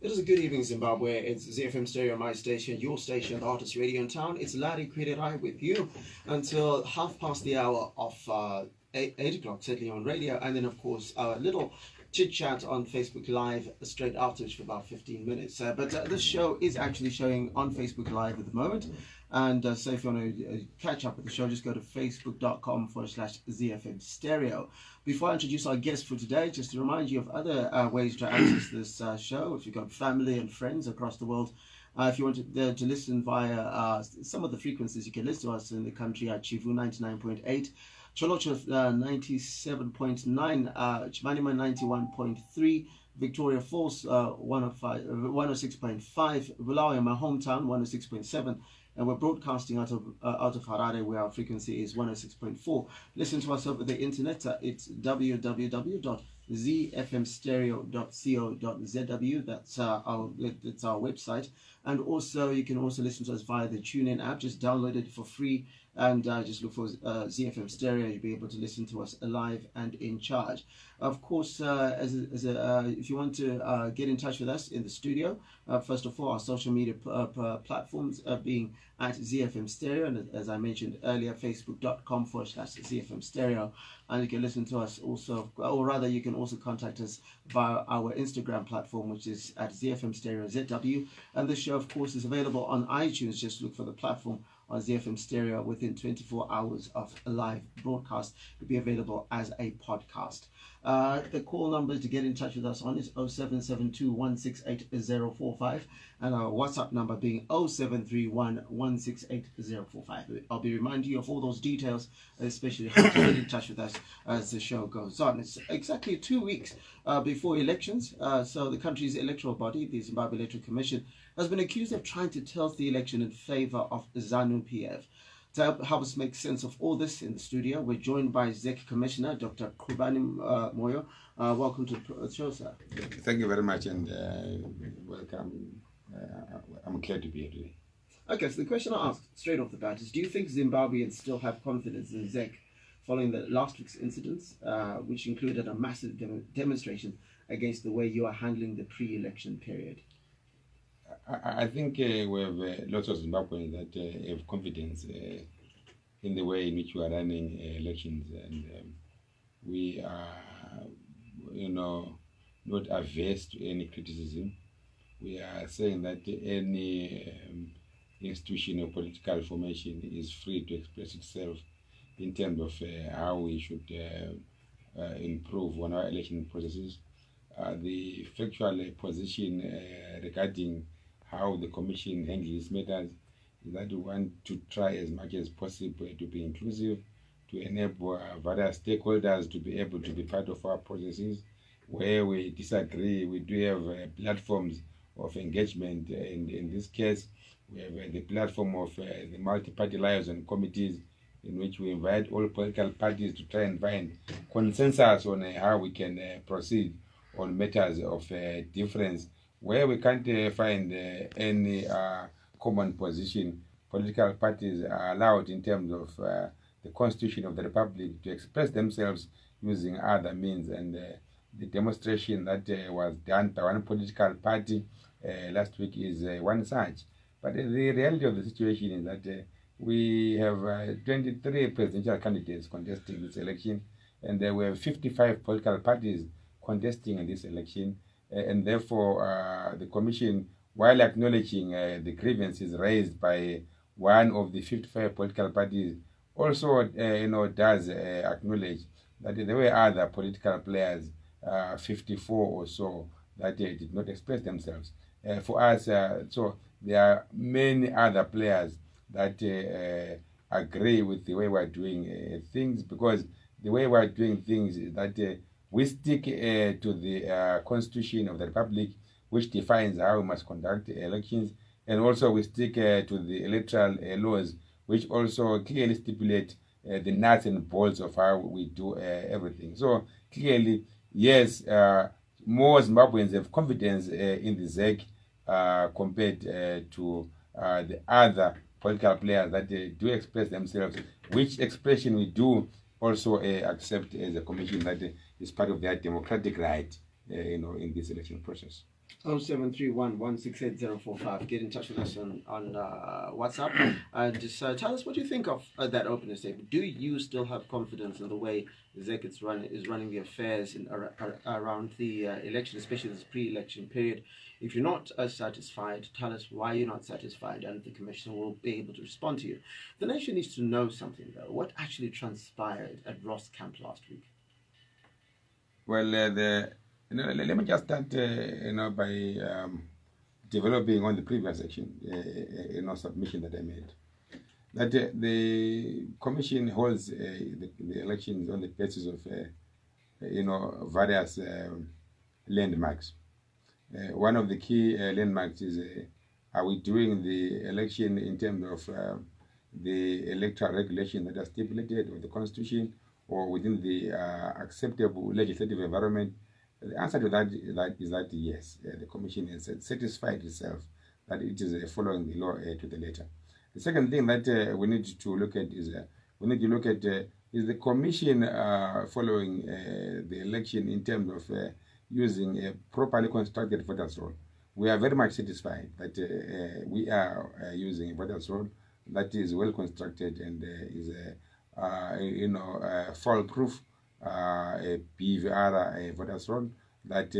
It is a good evening, Zimbabwe. It's ZFM Stereo, my station, your station, the hottest radio in town. It's Larry Kwirirayi with you until half past the hour of 8 o'clock, certainly on radio. And then, of course, our little chit chat on Facebook Live straight afterwards for about 15 minutes. But this show is actually showing on Facebook Live at the moment. And so if you want to catch up with the show, just go to facebook.com/ZFM Stereo. Before I introduce our guest for today, just to remind you of other ways to access this show. If you've got family and friends across the world, if you want to listen via some of the frequencies, you can listen to us in the country at Chivu 99.8, Cholocho 97.9, Chimanima 91.3, Victoria Falls 106.5, Bulawayo, my hometown, 106.7. And we're broadcasting out of Harare, where our frequency is 106.4. Listen to us over the internet. It's www.zfmstereo.co.zw. That's our website. And also, you can also listen to us via the TuneIn app. Just download it for free and just look for ZFM Stereo. You'll be able to listen to us live and in charge. Of course, if you want to get in touch with us in the studio, first of all, our social media platforms being at ZFM Stereo, and as I mentioned earlier, facebook.com/ZFM Stereo, and you can listen to us also, or rather, you can also contact us via our Instagram platform, which is at ZFM Stereo ZW, and this show, of course, is available on iTunes. Just look for the platform on ZFM Stereo. Within 24 hours of a live broadcast, it'll be available as a podcast. The call number to get in touch with us on is 0772168045, and our WhatsApp number being 0731168045. I'll be reminding you of all those details, especially how to get in touch with us as the show goes on. It's exactly 2 weeks before elections, so the country's electoral body, the Zimbabwe Electoral Commission, has been accused of trying to tilt the election in favor of ZANU-PF. To help us make sense of all this in the studio, we're joined by ZEC Commissioner, Dr. Qhubani Moyo. Welcome to the show, sir. Thank you very much, and welcome. I'm glad to be here today. Okay, so the question I asked straight off the bat is, do you think Zimbabweans still have confidence in ZEC following the last week's incidents, which included a massive demonstration against the way you are handling the pre-election period? I think we have lots of Zimbabweans that have confidence in the way in which we are running elections, and we are, not averse to any criticism. We are saying that any institution or political formation is free to express itself in terms of how we should improve on our election processes. The factual position regarding how the Commission handles matters is that we want to try as much as possible to be inclusive, to enable various stakeholders to be able to be part of our processes. Where we disagree, we do have platforms of engagement. In this case, we have the platform of the multi-party liaison committees, in which we invite all political parties to try and find consensus on how we can proceed on matters of difference. Where we can't find any common position, political parties are allowed in terms of the Constitution of the Republic to express themselves using other means. And the demonstration that was done by one political party last week is one such. But the reality of the situation is that we have 23 presidential candidates contesting this election, and there were 55 political parties contesting in this election. And therefore, the Commission, while acknowledging the grievances raised by one of the 55 political parties, also does acknowledge that there were other political players, 54 or so, that did not express themselves. For us, so there are many other players that agree with the way we're doing things, because the way we're doing things is that we stick to the Constitution of the Republic, which defines how we must conduct elections, and also we stick to the electoral laws, which also clearly stipulate the nuts and bolts of how we do everything. So clearly, yes, more Zimbabweans have confidence in the ZEC compared to the other political players that do express themselves, which expression we do also accept as a commission that is part of their democratic right, in this election process. 0731 168 Get in touch with us on WhatsApp and just tell us what you think of that opening statement. Do you still have confidence in the way ZEC is running the affairs around the election, especially this pre-election period? If you're not satisfied, tell us why you're not satisfied, and the Commissioner will be able to respond to you. The nation needs to know something, though. What actually transpired at Ross Camp last week? Well, let me just start, by developing on the previous section, submission that I made. That the Commission holds the elections on the basis of, various landmarks. One of the key landmarks is, are we doing the election in terms of the electoral regulation that are stipulated or the Constitution, or within the acceptable legislative environment? The answer to that is that yes, the Commission has satisfied itself that it is following the law to the letter. The second thing that we need to look at is is the Commission following the election in terms of using a properly constructed voters' roll. We are very much satisfied that we are using a voters' roll that is well constructed and is foolproof, a BVR voters' roll that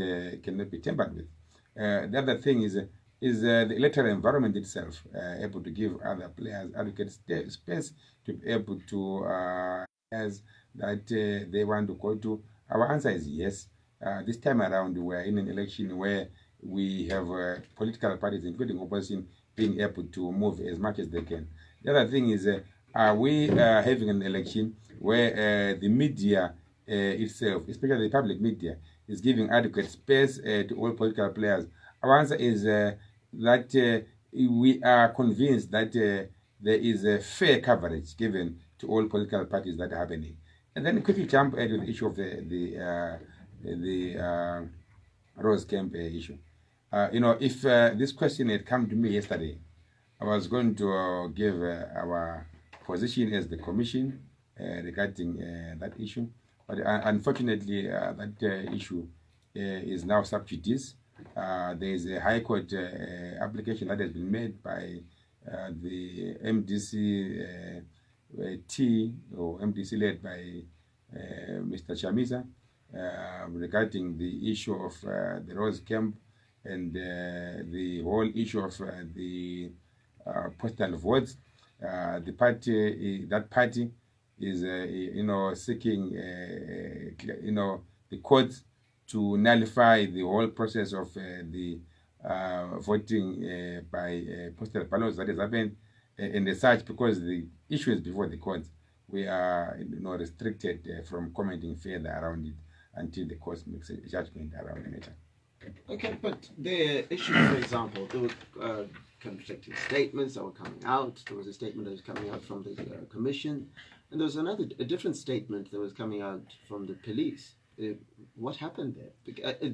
cannot be tampered with. The other thing is the electoral environment itself able to give other players adequate space to be able to as that they want to go to? Our answer is yes. This time around, we're in an election where we have political parties, including opposition, being able to move as much as they can. The other thing is, are we having an election where the media itself, especially the public media, is giving adequate space to all political players? Our answer is that we are convinced that there is a fair coverage given to all political parties that are happening. And then quickly jump to the issue of the Rose Camp issue. If this question had come to me yesterday, I was going to give our position as the Commission regarding that issue. But unfortunately, that issue is now sub judice. There is a High Court application that has been made by the MDC or MDC led by Mr. Chamisa regarding the issue of the Rose Camp and the whole issue of the postal votes. That party is seeking the courts to nullify the whole process of the voting by postal ballots that has happened, and as such, because the issue is before the courts, we are restricted from commenting further around it until the court makes a judgment around the matter. Okay, but the issue, for example, there were conflicting statements that were coming out. There was a statement that was coming out from the Commission, and there was a different statement that was coming out from the police. What happened there?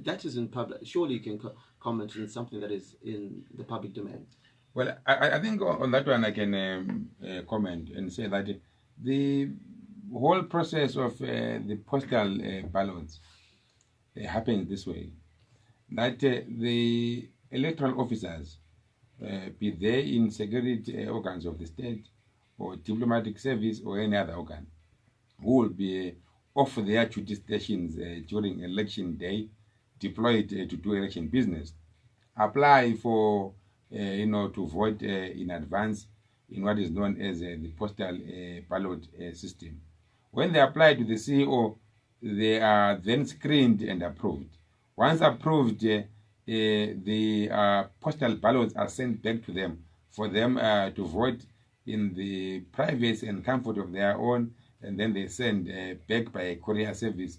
That is in public. Surely you can comment on something that is in the public domain. Well, I think on that one I can comment and say that the whole process of the postal ballots happens this way. That the electoral officers, be they in security organs of the state or diplomatic service or any other organ, who will be off their duty stations during election day, deployed to do election business, apply for to vote in advance in what is known as the postal ballot system. When they apply to the CEO, they are then screened and approved. Once approved, the postal ballots are sent back to them for them to vote in the privacy and comfort of their own, and then they send back by a courier service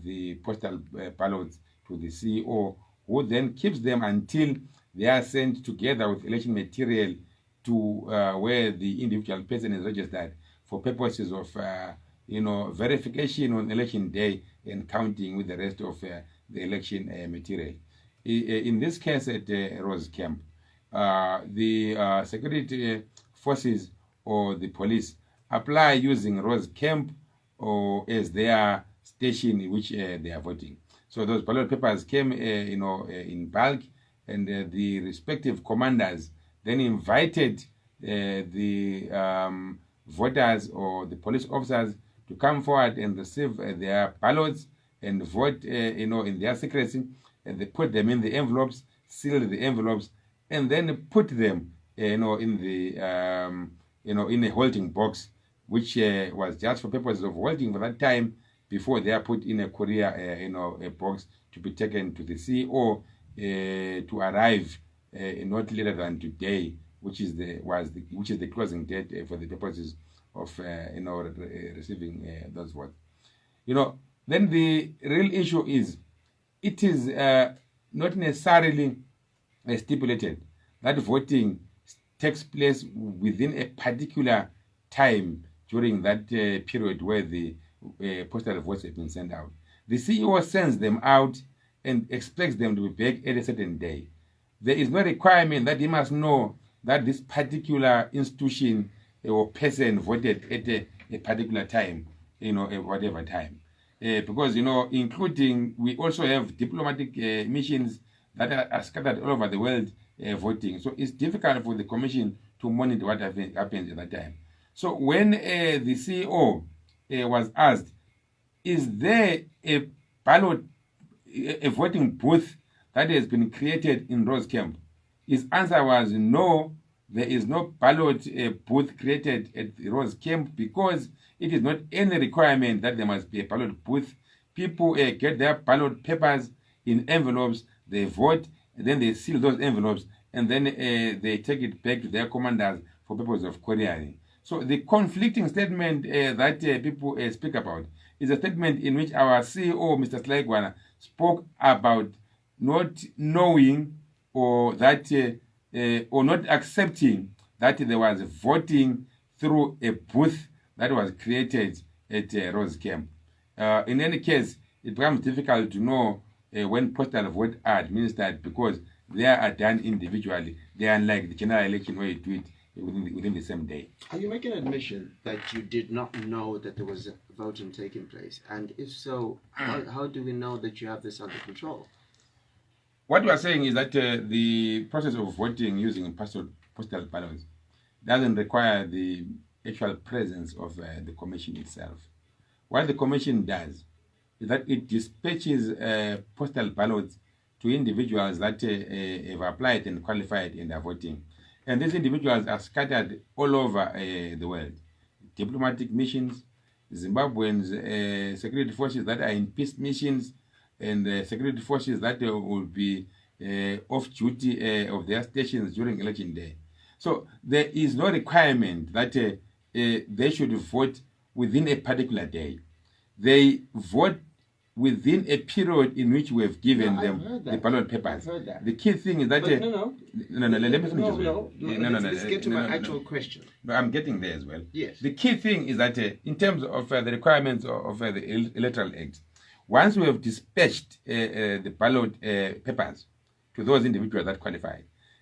the postal ballots to the CEO, who then keeps them until they are sent together with election material to where the individual person is registered for purposes of verification on election day and counting with the rest of the election material. In this case at Rose Camp, the security forces or the police apply using Rose Camp or as their station in which they are voting. So those ballot papers came, in bulk, and the respective commanders then invited the voters or the police officers to come forward and receive their ballots and vote, in their secrecy. And they put them in the envelopes, sealed the envelopes, and then put them, in the, in a holding box, which was just for purposes of holding for that time before they are put in a courier, a box to be taken to the CEO to arrive not later than today, which is the closing date for the purposes of receiving those votes. Then the real issue is, it is not necessarily stipulated that voting takes place within a particular time during that period where the postal votes have been sent out. The CEO sends them out and expects them to be back at a certain day. There is no requirement that he must know that this particular institution or person voted at a particular time, whatever time. Because, including, we also have diplomatic missions that are scattered all over the world voting. So it's difficult for the commission to monitor what happens at that time. So when the CEO was asked, is there a ballot, a voting booth that has been created in Rose Camp? His answer was no, there is no ballot booth created at Rose Camp, because it is not any requirement that there must be a ballot booth. People get their ballot papers in envelopes, they vote, and then they seal those envelopes, and then they take it back to their commanders for purposes of couriering. So the conflicting statement that people speak about is a statement in which our CEO, Mr. Slaigwana, spoke about not knowing or that or not accepting that there was voting through a booth that was created at Rose Camp. In any case, it becomes difficult to know when postal votes are administered, because they are done individually. They are unlike the general election where you do it within the same day. Are you making an admission that you did not know that there was a voting taking place? And if so, how do we know that you have this under control? What we are saying is that the process of voting using postal ballots doesn't require the actual presence of the commission itself. What the commission does is that it dispatches postal ballots to individuals that have applied and qualified and are voting. And these individuals are scattered all over the world. Diplomatic missions, Zimbabweans, security forces that are in peace missions, and security forces that will be off duty of their stations during election day. So there is no requirement that they should vote within a particular day. They vote within a period in which we have given them the ballot papers. The key thing is that... Let me finish. Let's get to my actual question. No, I'm getting there as well. Yes. The key thing is that in terms of the requirements of the Electoral Act, once we have dispatched the ballot papers to those individuals that qualify,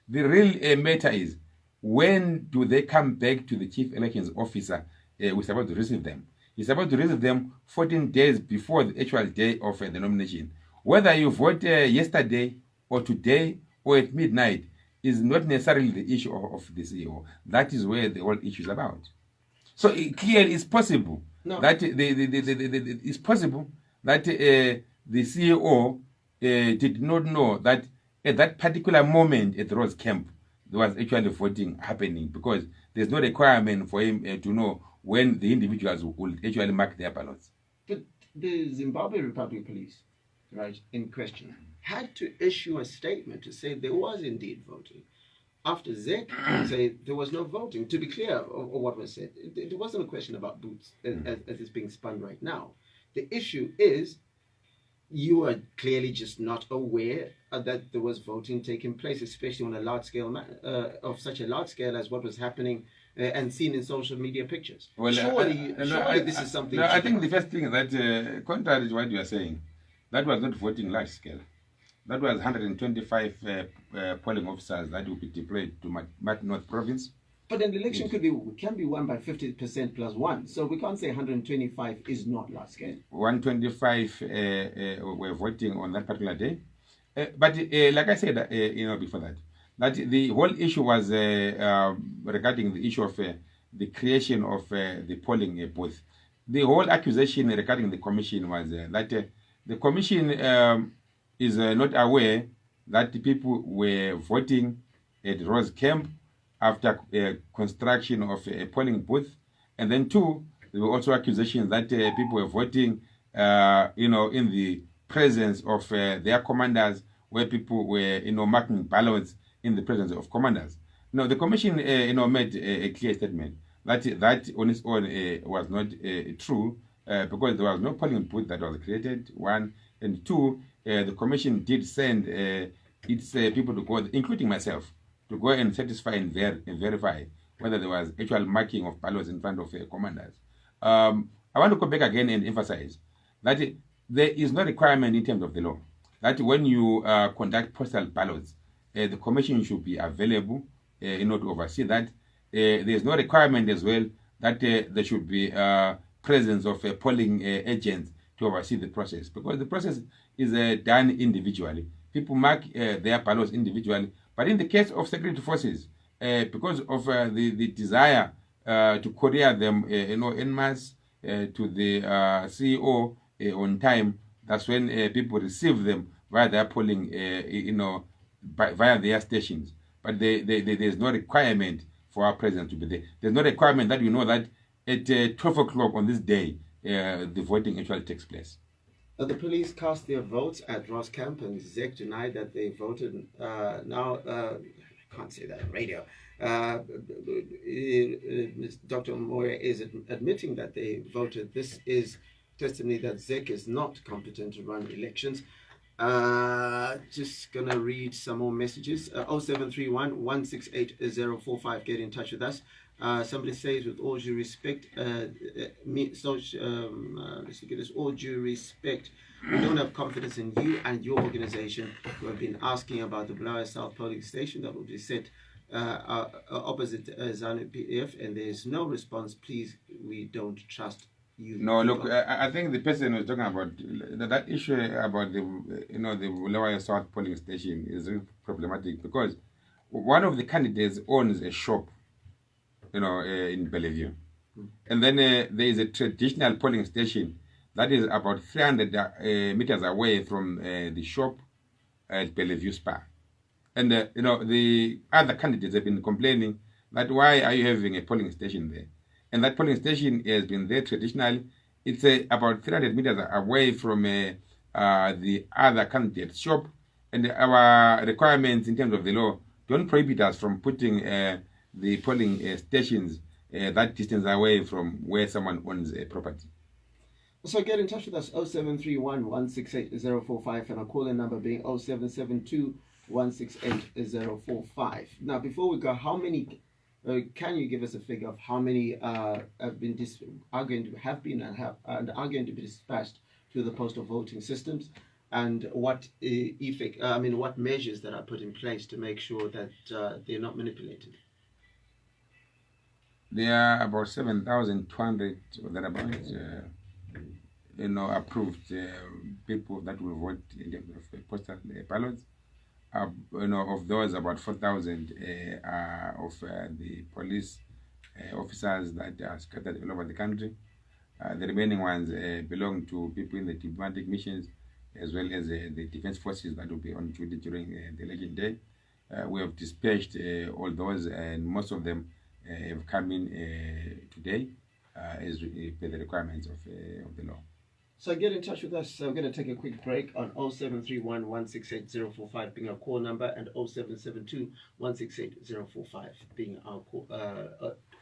the real matter is, when do they come back to the Chief Elections Officer who's supposed to receive them? He's supposed to receive them 14 days before the actual day of the nomination. Whether you vote yesterday or today or at midnight is not necessarily the issue of the CEO. That is where the whole issue is about. So clearly it's possible that it's possible that the CEO did not know that at that particular moment at the Rose Camp there was actually voting happening, because there's no requirement for him to know when the individuals will actually mark their ballots. But the Zimbabwe Republic Police, right, in question, had to issue a statement to say there was indeed voting. After ZEC say there was no voting. To be clear of what was said, it wasn't a question about boots as it's being spun right now. The issue is, you are clearly just not aware that there was voting taking place, especially on a large scale, of such a large scale as what was happening and seen in social media pictures. Well, surely this is something... No, I think the first thing is that, contrary to what you are saying, that was not voting large scale. That was 125 polling officers that will be deployed to Mat North Province. But an election can be won by 50% plus one. So we can't say 125 is not large scale. 125 were voting on that particular day. But like I said, before that the whole issue was regarding the issue of the creation of the polling booth. The whole accusation regarding the commission was that the commission is not aware that the people were voting at Rose Camp after construction of a polling booth. And then two, there were also accusations that people were voting, in the presence of their commanders, where people were, marking ballots in the presence of commanders. Now, the commission, made a clear statement that on its own was not true, because there was no polling booth that was created, one. And two, the commission did send its people to go, including myself, to go and satisfy and verify whether there was actual marking of ballots in front of commanders. I want to go back again and emphasize that there is no requirement in terms of the law that when you conduct postal ballots, the commission should be available in order to oversee that. There is no requirement as well that there should be presence of polling agents to oversee the process, because the process is done individually. People mark their ballots individually. But in the case of security forces, because of the desire to courier them, en masse to the CEO on time, that's when people receive them via their polling, via their stations. But there's no requirement for our president to be there. There's no requirement that that at 12 o'clock on this day, the voting actually takes place. The police cast their votes at Ross Camp, and ZEC denied that they voted. Now, I can't say that on radio. Dr. Moyo is admitting that they voted. This is testimony that ZEC is not competent to run elections. Just gonna read some more messages. 0731 168 045. Get in touch with us. Somebody says, with all due respect, let's look at this. All due respect, we don't have confidence in you and your organization, who have been asking about the Bulawayo South polling station that will be set opposite ZANU PF, and there is no response. Please, we don't trust you. No, look, I think the person was talking about that issue about the Bulawayo South polling station is really problematic, because one of the candidates owns a shop, in Bellevue. And then there is a traditional polling station that is about 300 meters away from the shop at Bellevue Spa. And, the other candidates have been complaining that why are you having a polling station there? And that polling station has been there traditionally. It's about 300 meters away from the other candidate's shop. And our requirements in terms of the law don't prohibit us from putting the polling stations that distance away from where someone owns a property. So get in touch with us, 0731 168 045, and our call-in number being 0772 168 045. Now, before we go, how many, can you give us a figure of how many are going to be dispatched to the postal voting systems, and what what measures that are put in place to make sure that they're not manipulated? There are about 7,200 or thereabouts, approved people that will vote in terms of postal ballots. Of those, about 4,000 are of the police officers that are scattered all over the country. The remaining ones belong to people in the diplomatic missions, as well as the defense forces that will be on duty during the election day. We have dispatched all those, and most of them have come in today as per the requirements of the law. So get in touch with us. We're going to take a quick break on 0731 168 045 being our call number, and 0772 168 045 being our call.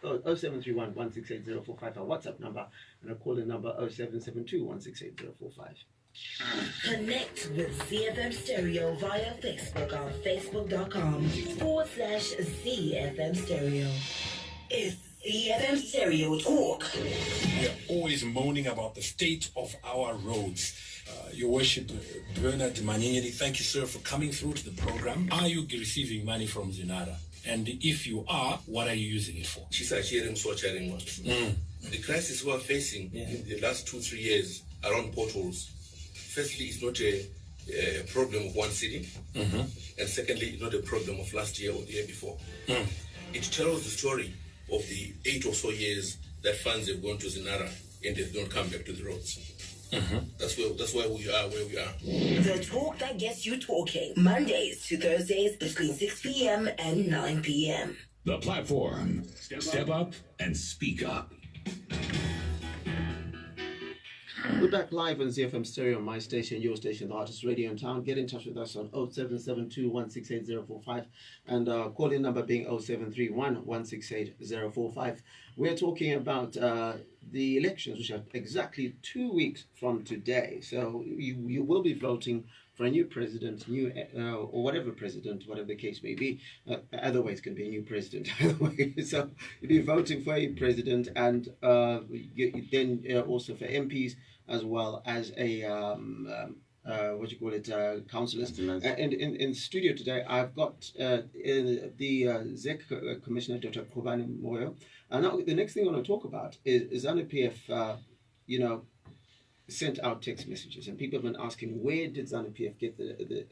0731 168 045 our WhatsApp number, and our call-in number 0772 168 045. Connect with ZFM Stereo via Facebook on facebook.com/ZFM Stereo. It's ZFM Stereo Talk. We are always moaning about the state of our roads. Your Worship, Bernard Manyeri, thank you, sir, for coming through to the program. Are you receiving money from Zinara? And if you are, what are you using it for? The crisis we are facing in the last 2-3 years around potholes, firstly, it's not a problem of one city, and secondly, it's not a problem of last year or the year before. It tells the story of the 8 or so years that funds have gone to Zinara and they don't come back to the roads. That's why we are where we are. The talk that gets you talking. Mondays to Thursdays between 6 p.m. and 9 p.m. The platform. Step up and speak up. We're back live on ZFM Stereo, my station, your station, the hottest radio in town. Get in touch with us on 0772168045 and call-in number being 0731168045. We're talking about the elections, which are exactly 2 weeks from today. So you will be voting for a new president, or whatever president, whatever the case may be. Either way, it's going to be a new president. Either way. So you'll be voting for a president, and then also for MPs, as well as a councillors. And in studio today, I've got the ZEC Commissioner, Dr. Qhubani Moyo. And now the next thing I want to talk about is ZANU-PF, sent out text messages, and people have been asking, where did ZANU-PF get the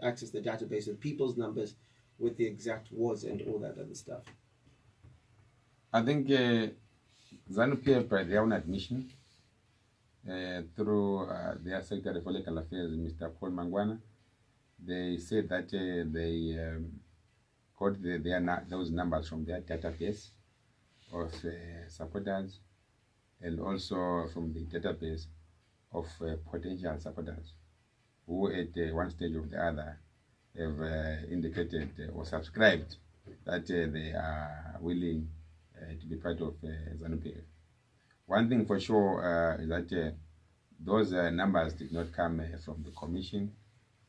access to the database of people's numbers with the exact wars and all that other stuff? I think ZANU-PF, by their own admission, through their Secretary for Legal Affairs, Mr. Paul Mangwana, they said that they got those numbers from their database of supporters, and also from the database of potential supporters who at one stage or the other have indicated or subscribed that they are willing to be part of ZANU-PF. One thing for sure is that those numbers did not come from the Commission,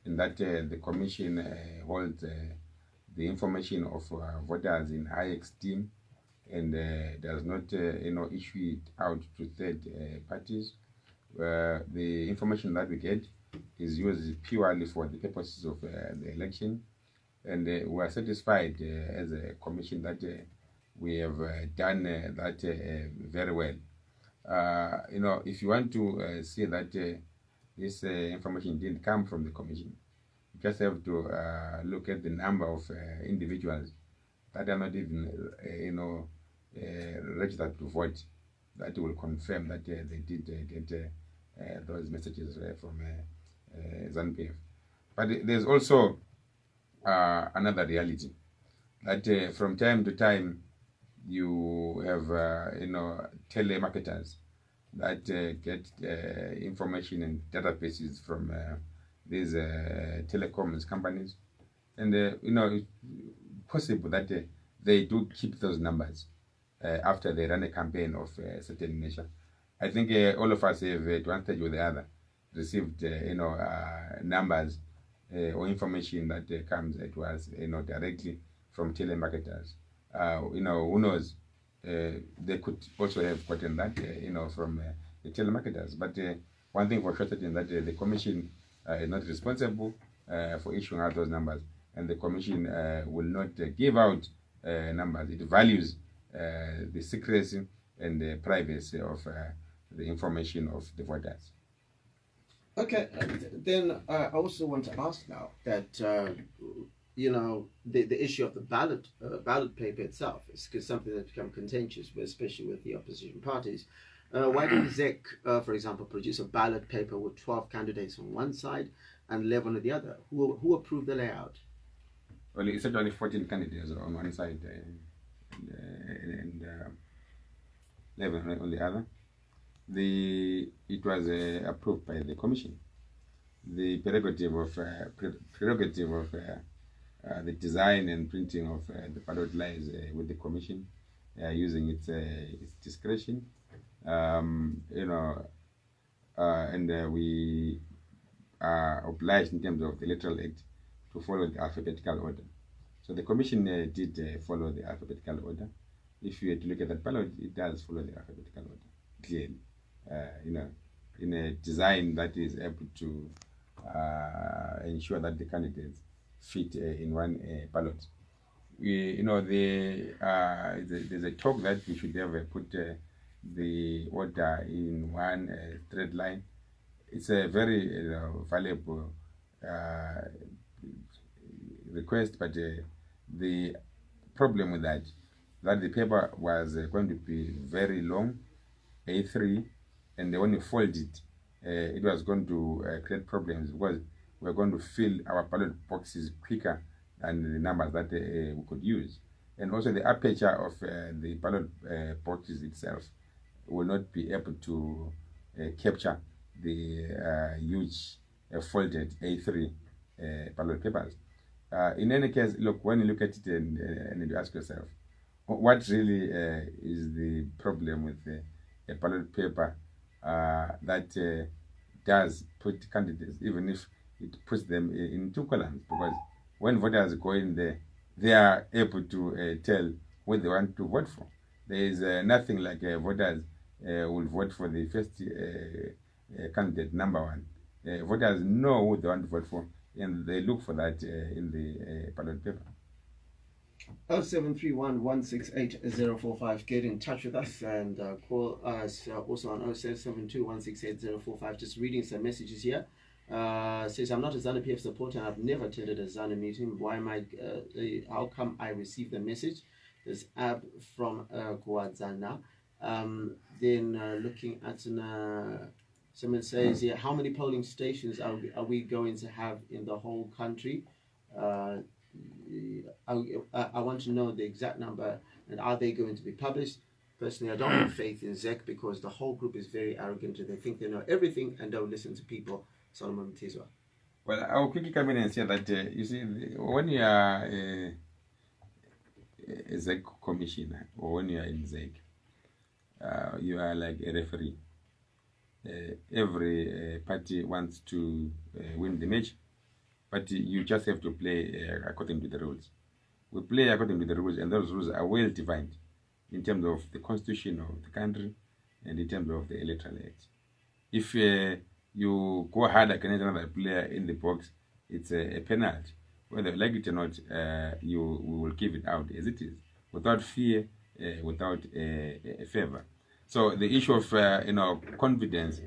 and that the Commission holds the information of voters in high esteem, and does not issue it out to third parties. The information that we get is used purely for the purposes of the election, and we are satisfied as a commission that we have done that very well. If you want to see that this information didn't come from the commission, you just have to look at the number of individuals that are not even registered to vote. That will confirm that they did get those messages from ZANU-PF. But there's also another reality, that from time to time you have telemarketers that get information and databases from these telecoms companies, and it's possible that they do keep those numbers after they run a campaign of a certain nature. I think all of us have, at one stage or the other, received numbers or information that comes to us directly from telemarketers. Who knows? They could also have gotten that from the telemarketers. But one thing for sure certain that the Commission is not responsible for issuing out those numbers, and the Commission will not give out numbers. It values the secrecy and the privacy of the information of the voters. Okay, then I also want to ask now that the issue of the ballot paper itself is something that's become contentious, especially with the opposition parties. Why did ZEC, for example, produce a ballot paper with 12 candidates on one side and 11 on the other? Who approved the layout? Well, it's actually 14 candidates on one side and 11 on the other. It was approved by the Commission. The prerogative of the design and printing of the ballot lies with the Commission, using its discretion. And we are obliged in terms of the Electoral Act to follow the alphabetical order. So the Commission did follow the alphabetical order. If you had to look at that ballot, it does follow the alphabetical order, clearly. in a design that is able to ensure that the candidates fit in one ballot. There's a talk that we should have put the order in one straight line. It's a very valuable request, but the problem with that the paper was going to be very long, A3, and when you fold it, it was going to create problems because we're going to fill our ballot boxes quicker than the numbers that we could use. And also the aperture of the ballot boxes itself will not be able to capture the huge folded A3 ballot papers. In any case, look, when you look at it and you ask yourself, what really is the problem with a ballot paper that does put candidates, even if it puts them in two columns? Because when voters go in there, they are able to tell what they want to vote for. There is nothing like voters will vote for the first candidate, number one. Voters know who they want to vote for, and they look for that in the ballot paper. 0731-168-045. Get in touch with us and call us also on 0772-168-045. Just reading some messages here. Says, I'm not a ZANU-PF supporter and I've never attended a ZANU meeting. Why am I? How come I received the message? There's Ab from Guadzana. Then looking at someone says, yeah, how many polling stations are we going to have in the whole country? I want to know the exact number, and are they going to be published? Personally, I don't have faith in ZEC because the whole group is very arrogant and they think they know everything and don't listen to people. Solomon Mtizwa. Well, I'll quickly come in and say that, you see, when you are a ZEC commissioner or when you are in ZEC, you are like a referee. Every party wants to win the match, but you just have to play according to the rules. We play according to the rules, and those rules are well defined in terms of the constitution of the country and in terms of the electoral act. If you go hard against another player in the box, it's a penalty. Whether you like it or not, we will give it out as it is, without fear, without a favor. So the issue of confidence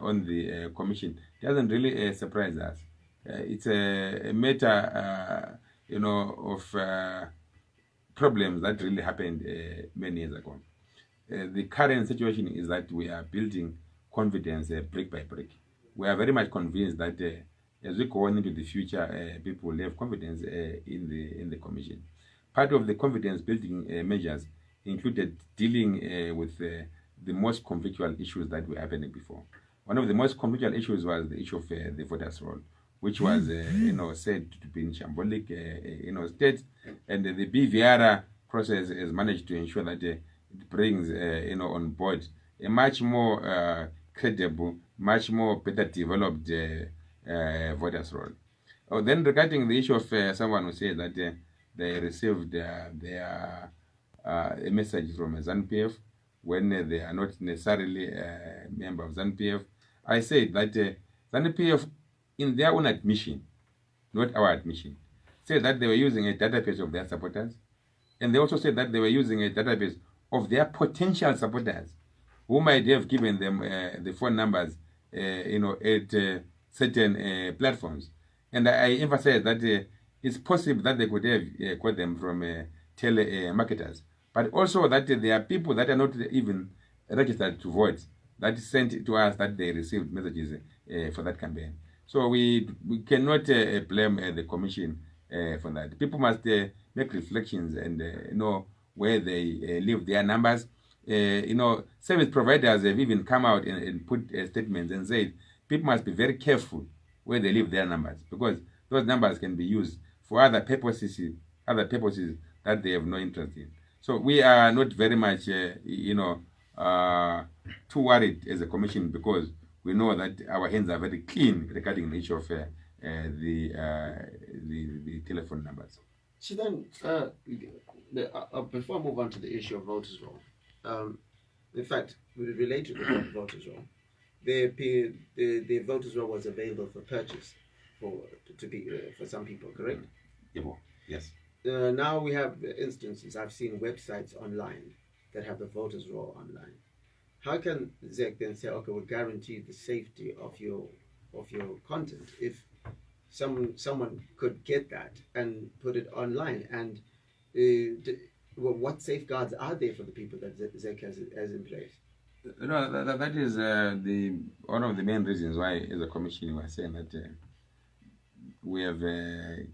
on the commission doesn't really surprise us. It's a matter, of problems that really happened many years ago. The current situation is that we are building confidence brick by brick. We are very much convinced that as we go on into the future, people will have confidence in the commission. Part of the confidence building measures included dealing with the most conflictual issues that were happening before. One of the most conflictual issues was the issue of the voters' roll, which was said to be in shambolic state, and the BVR process has managed to ensure that it brings on board a much more credible, much more better developed voters' roll. Then regarding the issue of someone who said that they received a message from a ZANU-PF when they are not necessarily a member of ZANU-PF, I said that ZANU-PF, in their own admission, not our admission, said that they were using a database of their supporters, and they also said that they were using a database of their potential supporters, who might have given them the phone numbers, at certain platforms. And I emphasize that it's possible that they could have got them from telemarketers, but also that there are people that are not even registered to vote that sent to us that they received messages for that campaign. So we cannot blame the commission for that. People must make reflections and know where they leave their numbers. Service providers have even come out and put statements and said people must be very careful where they leave their numbers, because those numbers can be used for other purposes that they have no interest in. So we are not very much, too worried as a commission, because we know that our hands are very clean regarding the issue of the telephone numbers. So then, before I move on to the issue of voters' roll, in fact, related to the voters' roll, their voters roll was available for purchase for some people, correct? Yes. Now we have instances. I've seen websites online that have the voters roll online. How can ZEC then say, okay, we'll guarantee the safety of your content if someone could get that and put it online? And what safeguards are there for the people that ZEC has in place? No, that is one of the main reasons why, as a commission, we are saying that we have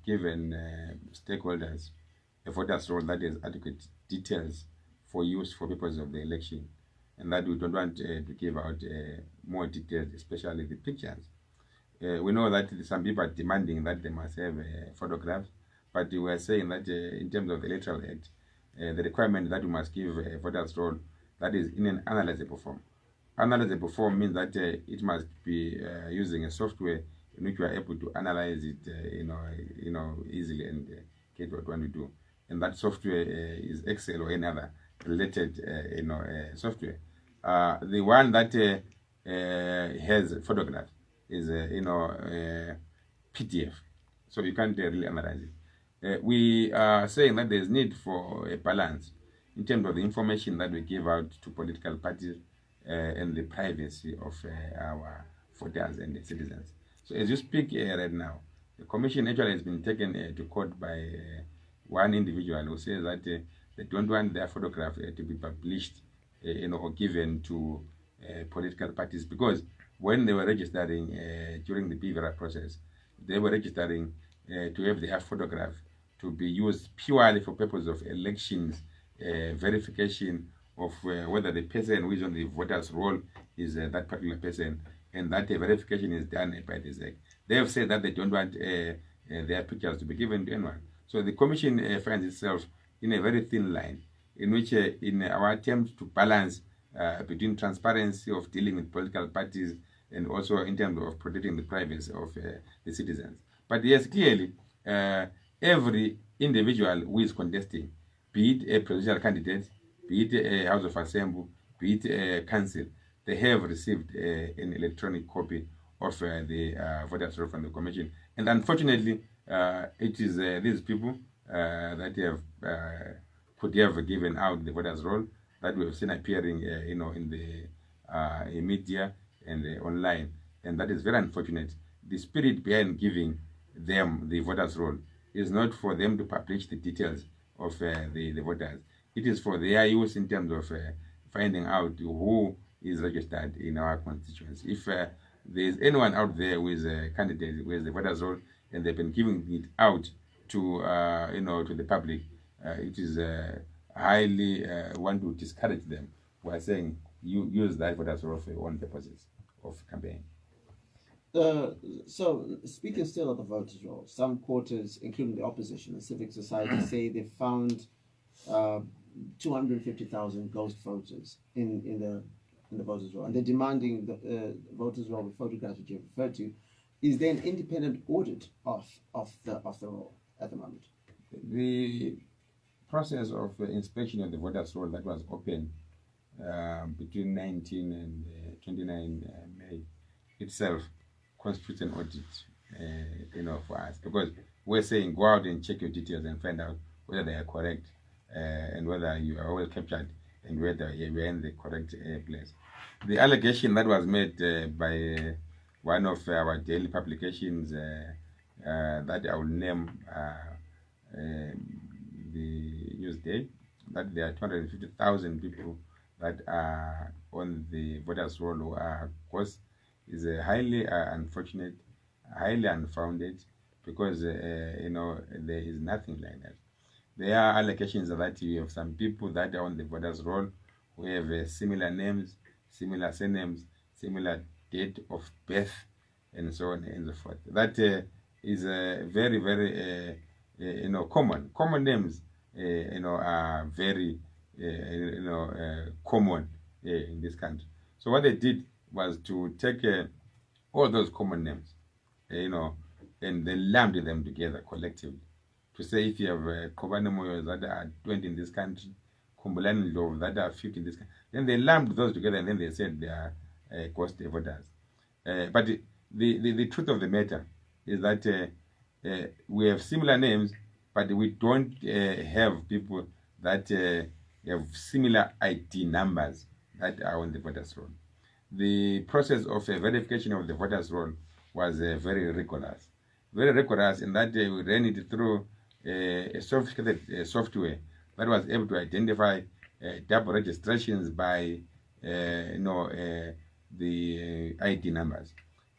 given stakeholders a voters roll that has adequate details for use for purposes of the election, and that we don't want to give out more details, especially the pictures. We know that some people are demanding that they must have photographs, but we are saying that in terms of the Electoral Act, the requirement that we must give a voters roll that is in an analyzable form. Analyzable form means that it must be using a software in which you are able to analyze it, easily and get what you want to do. And that software is Excel or any other related, software. The one that has a photograph is, PDF, so you can't really analyze it. We are saying that there's need for a balance in terms of the information that we give out to political parties and the privacy of our voters and the citizens. So as you speak right now, the commission actually has been taken to court by one individual who says that they don't want their photograph to be published, or given to political parties, because when they were registering during the BVRA process, they were registering to have their photograph to be used purely for purpose of elections verification of whether the person who is on the voters roll is that particular person, and that verification is done by the ZEC. They have said that they don't want their pictures to be given to anyone. So the commission finds itself in a very thin line, in which in our attempt to balance between transparency of dealing with political parties and also in terms of protecting the privacy of the citizens. But yes, clearly, every individual who is contesting, be it a presidential candidate, be it a House of Assembly, be it a council, they have received an electronic copy of the voters roll from the commission. And unfortunately, it is these people that have could have given out the voters roll that we have seen appearing, in the media and online, and that is very unfortunate. The spirit behind giving them the voters roll is not for them to publish the details of the voters. It is for their use in terms of finding out who is registered in our constituency. If there is anyone out there who is a candidate with the voters roll and they've been giving it out to to the public, it is highly want to discourage them. We are saying you use that voters roll for your own purposes of campaign. So, speaking still of the voters roll, some quarters, including the opposition and civic society, say they found 250,000 ghost voters in the voters roll, and they're demanding the voters roll with photographs which you referred to. Is there an independent audit of the roll at the moment? The process of inspection of the voters roll that was open between 19 and 29 May itself constitutes an audit, for us, because we're saying go out and check your details and find out whether they are correct and whether you are well captured and whether you're in the correct place. The allegation that was made by one of our daily publications that I will name the Newsday, that there are 250,000 people that are on the voters roll who are ghosts, is highly unfortunate, highly unfounded, because there is nothing like that. There are allegations that you have some people that are on the voters roll who have similar names, similar surnames, similar date of birth, and so on and so forth. That is very, very common. Common names, are very, common in this country. So what they did was to take all those common names, and they lumped them together collectively to say if you have Qhubani Moyo that are 20 in this country, Qhubani Moyo that are 50 in this country, then they lumped those together and then they said they are ghost voters. But the truth of the matter is that we have similar names, but we don't have people that have similar ID numbers that are on the voters roll. The process of verification of the voters roll was very rigorous. Very rigorous in that we ran it through a sophisticated software that was able to identify double registrations by the ID numbers.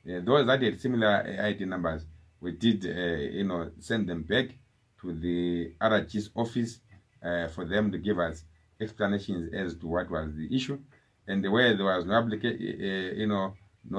Those that had similar ID numbers, we did send them back to the RG's office for them to give us explanations as to what was the issue, and where there was no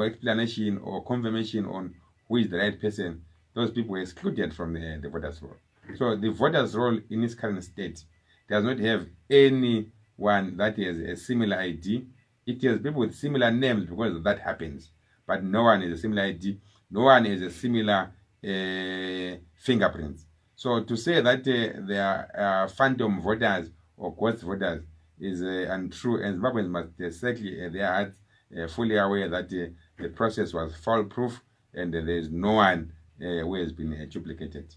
explanation or confirmation on who is the right person, those people were excluded from the voters roll. So the voters roll in its current state does not have anyone that has a similar ID. It has people with similar names because that happens, but no one has a similar ID. No one has a similar fingerprints. So to say that there are phantom voters or ghost voters is untrue, and Zimbabweans must certainly they are fully aware that the process was foolproof and there is no one who has been duplicated.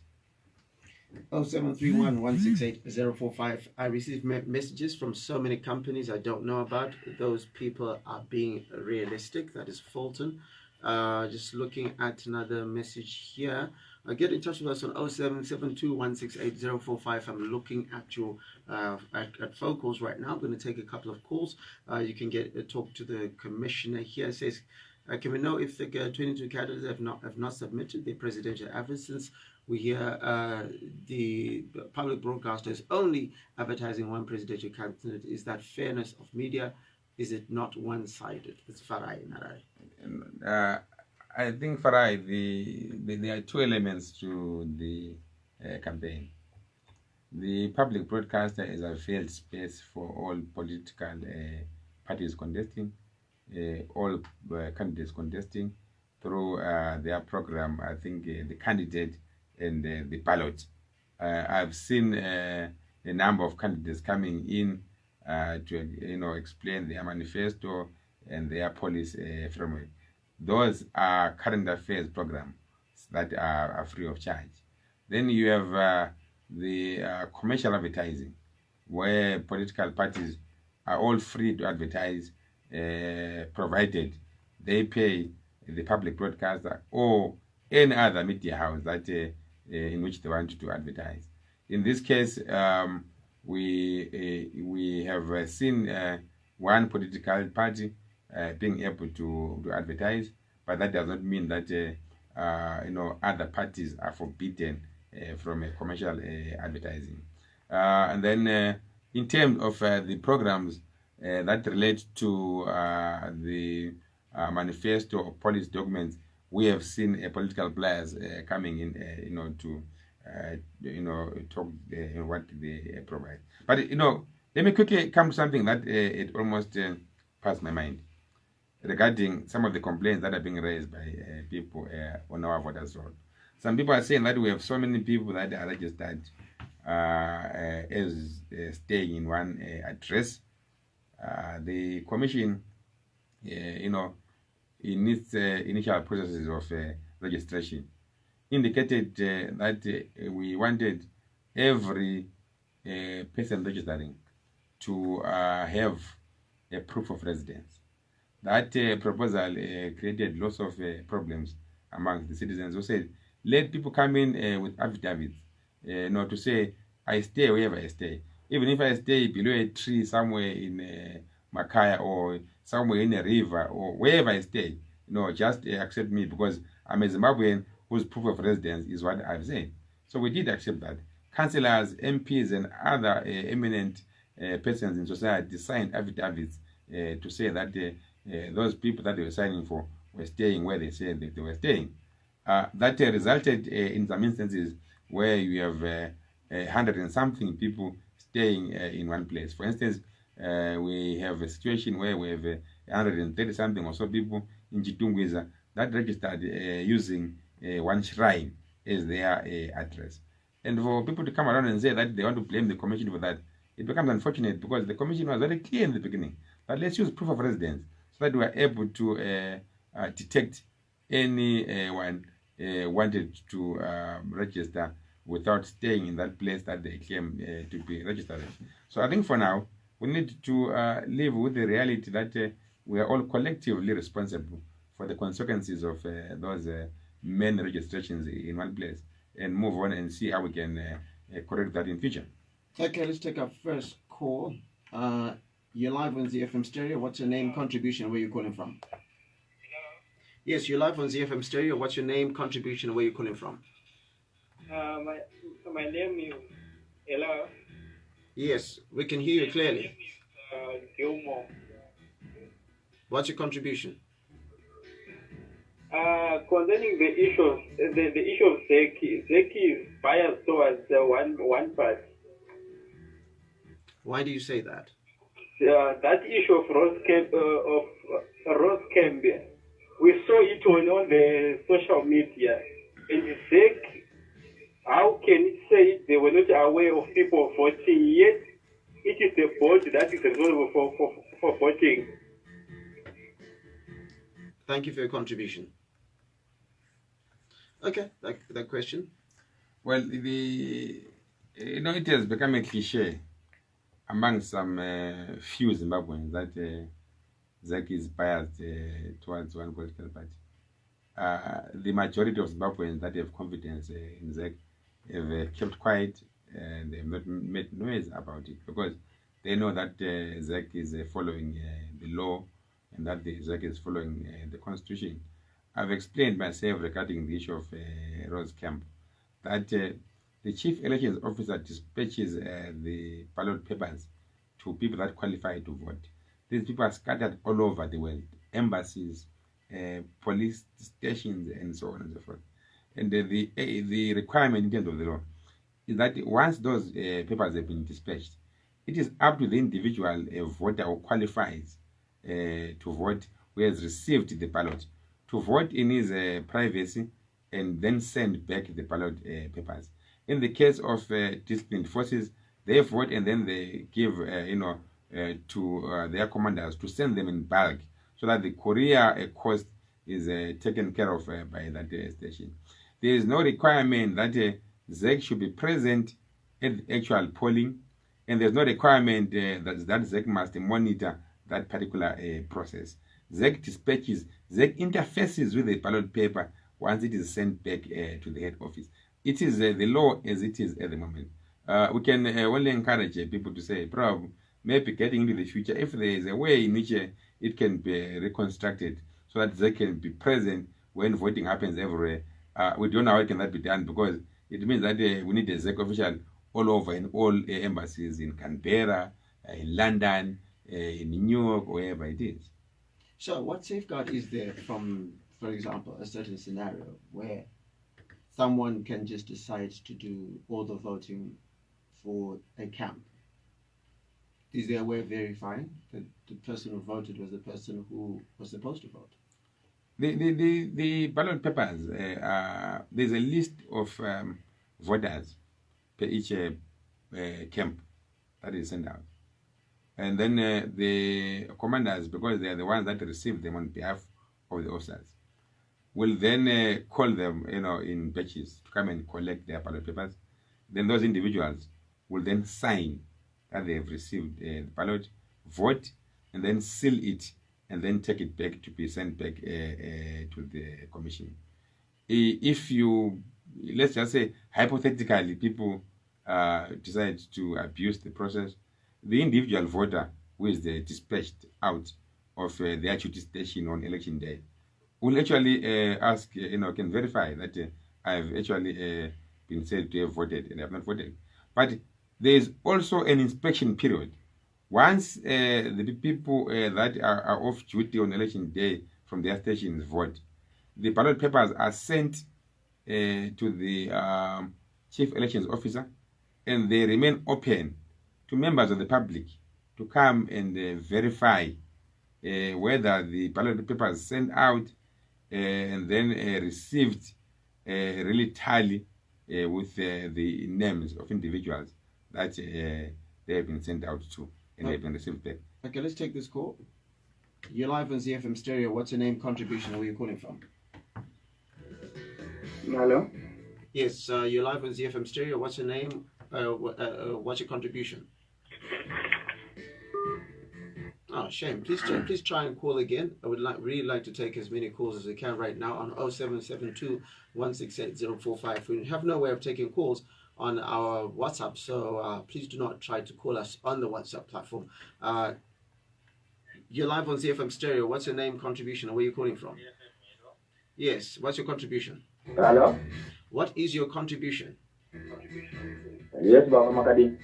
0731-168-045. I received messages from so many companies I don't know about. Those people are being realistic. That is Fulton. Just looking at another message here. Get in touch with us on 0772-168-045. I'm looking at your at phone calls right now. I'm going to take a couple of calls. You can talk to the commissioner here. It says, can we know if the 22 candidates have not submitted their presidential adverts? Since we hear the public broadcaster is only advertising one presidential candidate. Is that fairness of media? Is it not one-sided? It's Farai Narai. I think, Farai, there are two elements to the campaign. The public broadcaster is a failed space for all political parties contesting, all candidates contesting through their program. I think the candidate and the ballot. I've seen a number of candidates coming in to explain their manifesto and their policy framework. Those are current affairs programs that are free of charge. Then you have the commercial advertising, where political parties are all free to advertise, provided they pay the public broadcaster or any other media house that in which they want to advertise. In this case, we have seen one political party being able to advertise, but that does not mean that other parties are forbidden from commercial advertising. And then in terms of the programs that relate to the manifesto or policy documents, we have seen political players coming in, to talk what they provide. But let me quickly come to something that it almost passed my mind regarding some of the complaints that are being raised by people on our voters roll. Some people are saying that we have so many people that are registered as staying in one address. The commission, in its initial processes of registration, indicated that we wanted every person registering to have a proof of residence. That proposal created lots of problems among the citizens who said, let people come in with affidavits, to say, I stay wherever I stay. Even if I stay below a tree somewhere in Makaya or somewhere in a river or wherever I stay, just accept me because I'm a Zimbabwean whose proof of residence is what I've said. So we did accept that. Councillors, MPs, and other eminent persons in society signed affidavits to say that those people that they were signing for were staying where they said that they were staying. That resulted in some instances where you have 100 and something people staying in one place. For instance, we have a situation where we have 130 something or so people in Chitungwiza that registered using one shrine as their address. And for people to come around and say that they want to blame the commission for that, it becomes unfortunate because the commission was very clear in the beginning that let's use proof of residence so that we are able to detect anyone wanted to register without staying in that place that they claim to be registered. So I think for now, we need to live with the reality that we are all collectively responsible for the consequences of those many registrations in one place, and move on and see how we can correct that in future. Okay, let's take our first call. You're live on ZFM Stereo. What's your name, contribution, where you're calling from? Hello? Yes, you're live on ZFM Stereo. What's your name, contribution, where you're calling from? My name is... Hello? Yes, we can hear you clearly. My name is Gilmore. What's your contribution? Concerning the issue of ZEC, ZEC is biased towards one party. Why do you say that? That issue of Rose Camp, we saw it on the social media. And ZEC, how can it say they were not aware of people voting, yet it is the board that is responsible for voting? Thank you for your contribution. Okay, that question. Well, it has become a cliche among some few Zimbabweans that ZEC is biased towards one political party. The majority of Zimbabweans that have confidence in ZEC have kept quiet and they have not made noise about it, because they know that ZEC is following the law and that the ZEC is following the constitution. I've explained myself regarding the issue of Rose Camp that the Chief Elections Officer dispatches the ballot papers to people that qualify to vote. These people are scattered all over the world, embassies, police stations, and so on and so forth. And the requirement in terms of the law is that once those papers have been dispatched, it is up to the individual voter who qualifies to vote, who has received the ballot, to vote in his privacy and then send back the ballot papers. In the case of disciplined forces, they vote and then they give to their commanders to send them in bulk, so that the courier cost is taken care of by that station. There is no requirement that ZEC should be present at the actual polling, and there's no requirement that ZEC must monitor that particular process. ZEC dispatches, ZEC interfaces with the ballot paper once it is sent back to the head office. It is the law as it is at the moment. We can only encourage people to say, probably, maybe getting into the future, if there is a way in which it can be reconstructed so that ZEC can be present when voting happens everywhere. We don't know how can that be done, because it means that we need a ZEC official all over in all embassies, in Canberra, in London, in New York, wherever it is. So what safeguard is there from, for example, a certain scenario where someone can just decide to do all the voting for a camp? Is there a way of verifying that the person who voted was the person who was supposed to vote? The ballot papers, there's a list of voters per each camp that is sent out. And then the commanders, because they are the ones that receive them on behalf of the officers, will then call them, in batches to come and collect their ballot papers. Then those individuals will then sign that they have received the ballot, vote, and then seal it, and then take it back to be sent back to the commission. If you, let's just say, hypothetically, people decide to abuse the process, the individual voter who is dispatched out of their duty station on election day will actually ask, can verify that I've actually been said to have voted and I have not voted. But there is also an inspection period. Once the people that are off duty on election day from their stations vote, the ballot papers are sent to the Chief Elections Officer, and they remain open to members of the public to come and verify whether the ballot papers sent out and then received really tally with the names of individuals that they have been sent out to and have been received back. Okay, let's take this call. You're live on ZFM Stereo. What's your name, contribution, and where are you calling from? Hello? Yes, you're live on ZFM Stereo. What's your name? What's your contribution? Oh, shame. Please try and call again. I would really like to take as many calls as I can right now on 0772 168 045. We have no way of taking calls on our WhatsApp, so please do not try to call us on the WhatsApp platform. You're live on ZFM Stereo. What's your name, contribution, and where are you calling from? Yes, what's your contribution? Hello? What is your contribution? Yes, Baba Makadi.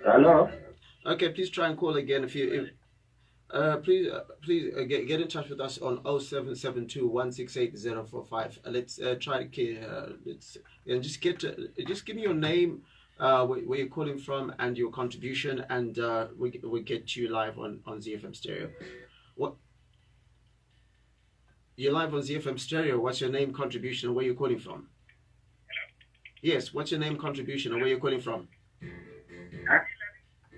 Hello? Okay, please try and call again. Please get in touch with us on 0772 168 045. Let's try to and just give me your name, where you're calling from, and your contribution, and we get you live on ZFM Stereo. What? You're live on ZFM Stereo. What's your name, contribution, and where you're calling from? Yes, what's your name, contribution, and where you're calling from? Yeah.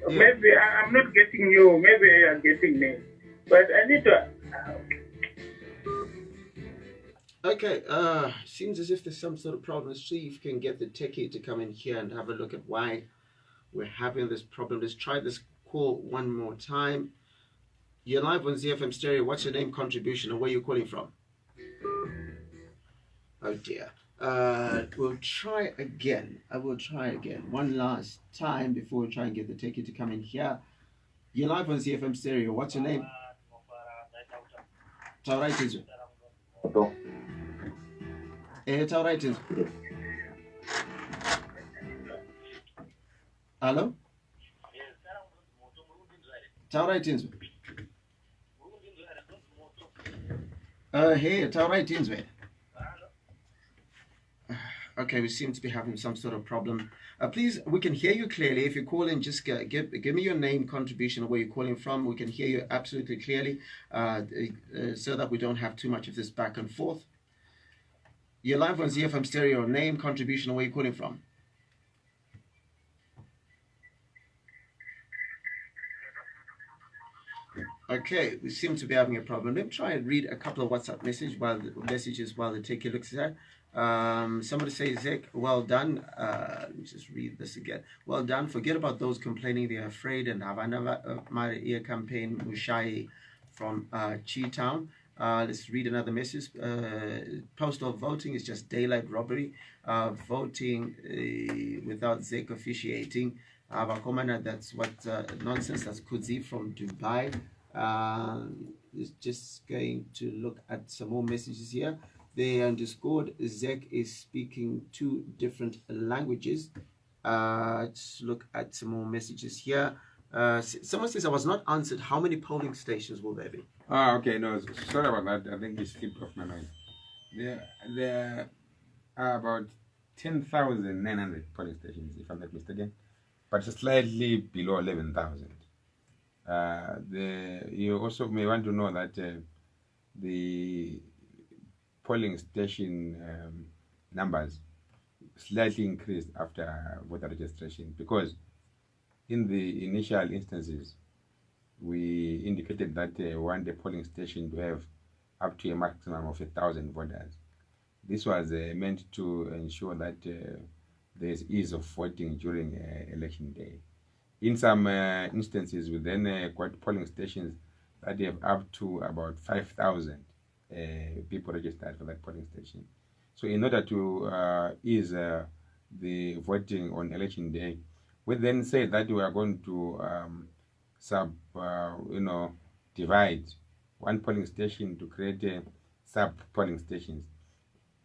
Maybe I'm not getting you. Maybe I'm getting me. But I need to... Okay, seems as if there's some sort of problem. Let's see if you can get the techie to come in here and have a look at why we're having this problem. Let's try this call one more time. You're live on ZFM Stereo. What's your name, contribution, and where you're calling from? Oh dear. We'll try again. I will try again. One last time before we try and get the techie to come in here. You're live on ZFM Stereo. What's your name? Tauraitis. Tauraitis. Hello? Tauraitis. Hey, Tauraitis. Okay, we seem to be having some sort of problem. Please, we can hear you clearly. If you call in, just give me your name, contribution, where you're calling from. We can hear you absolutely clearly, so that we don't have too much of this back and forth. You're live on ZFM Stereo. Name, contribution, where you're calling from. Okay, we seem to be having a problem. Let me try and read a couple of WhatsApp messages while the take a look at. Somebody says, ZEC, well done. Let me just read this again. Well done. Forget about those complaining they're afraid and have another ear campaign, Mushai from Chi-Town. Let's read another message. Postal voting is just daylight robbery. Voting without ZEC officiating. That's what nonsense. That's Kudzi from Dubai. Is just going to look at some more messages here. They underscored ZEC is speaking two different languages. Let's look at some more messages here. Someone says I was not answered. How many polling stations will there be? Okay, no, sorry about that. I think it slipped off my mind. There are about 10,900 polling stations, if I'm not mistaken, but slightly below 11,000. You also may want to know that the polling station numbers slightly increased after voter registration, because in the initial instances we indicated that we want the polling station to have up to a maximum of 1,000 voters. This was meant to ensure that there is ease of voting during election day. In some instances, we then got polling stations that have up to about 5,000 people registered for that polling station. So in order to ease the voting on election day, we then said that we are going to divide one polling station to create sub-polling stations.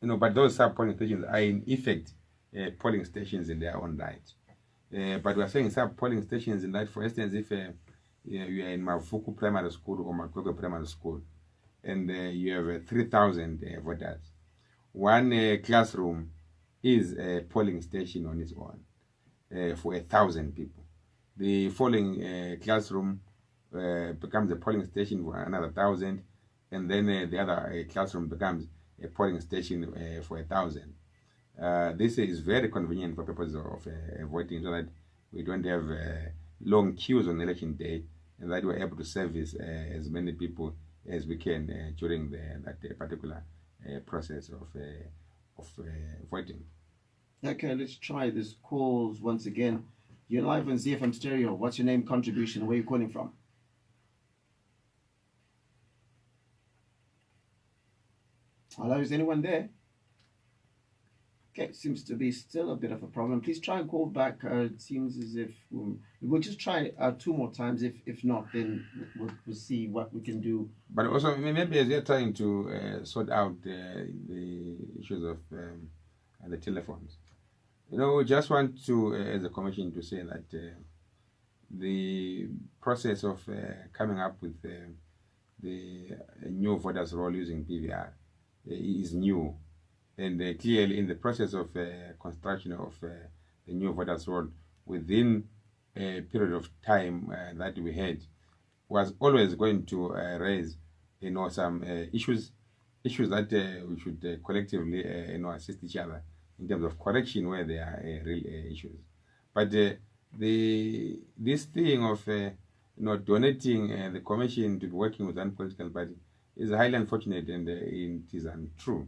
But those sub-polling stations are in effect polling stations in their own right. But we are saying sub-polling stations in that, for instance, if you are in Mavuku Primary School or Makwekwe Primary School, and you have 3,000 voters, one classroom is a polling station on its own for 1,000 people. The following classroom becomes a polling station for another 1,000, and then the other classroom becomes a polling station for 1,000. This is very convenient for purposes of voting, so that we don't have long queues on election day, and that we're able to service as many people as we can during that particular process of voting. Okay, let's try this calls once again. You're live on ZFM Stereo. What's your name, contribution, where are you calling from? Hello, is anyone there? Okay, seems to be still a bit of a problem. Please try and call back. It seems as if we'll just try 2 more times. If not, then we'll see what we can do. But also, maybe as you're trying to sort out the issues of the telephones, we just want to, as a commission, to say that the process of coming up with the new voters roll using PVR is new. And clearly, in the process of construction of the new voters roll, within a period of time that we had, was always going to raise, some issues that we should collectively, assist each other in terms of correction where there are real issues. But this thing of, donating the commission to be working with one political party is highly unfortunate, and it is untrue.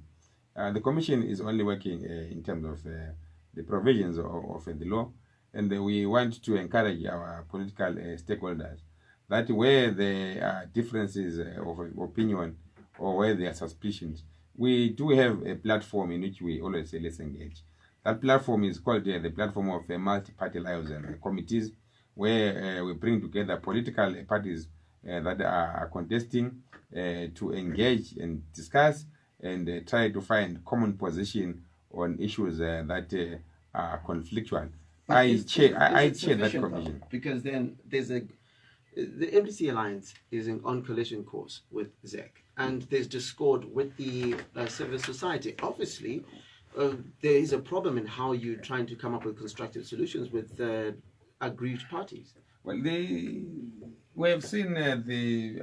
The commission is only working in terms of the provisions of the law, and we want to encourage our political stakeholders that where there are differences of opinion or where there are suspicions, we do have a platform in which we always say let's engage. That platform is called the platform of multi-party liaison committees, where we bring together political parties that are contesting to engage and discuss and try to find common position on issues that are conflictual. I chair that commission. Because then there's the MDC Alliance is on collision course with ZEC, and there's discord with the civil society. Obviously, there is a problem in how you're trying to come up with constructive solutions with aggrieved parties. Well, we have seen the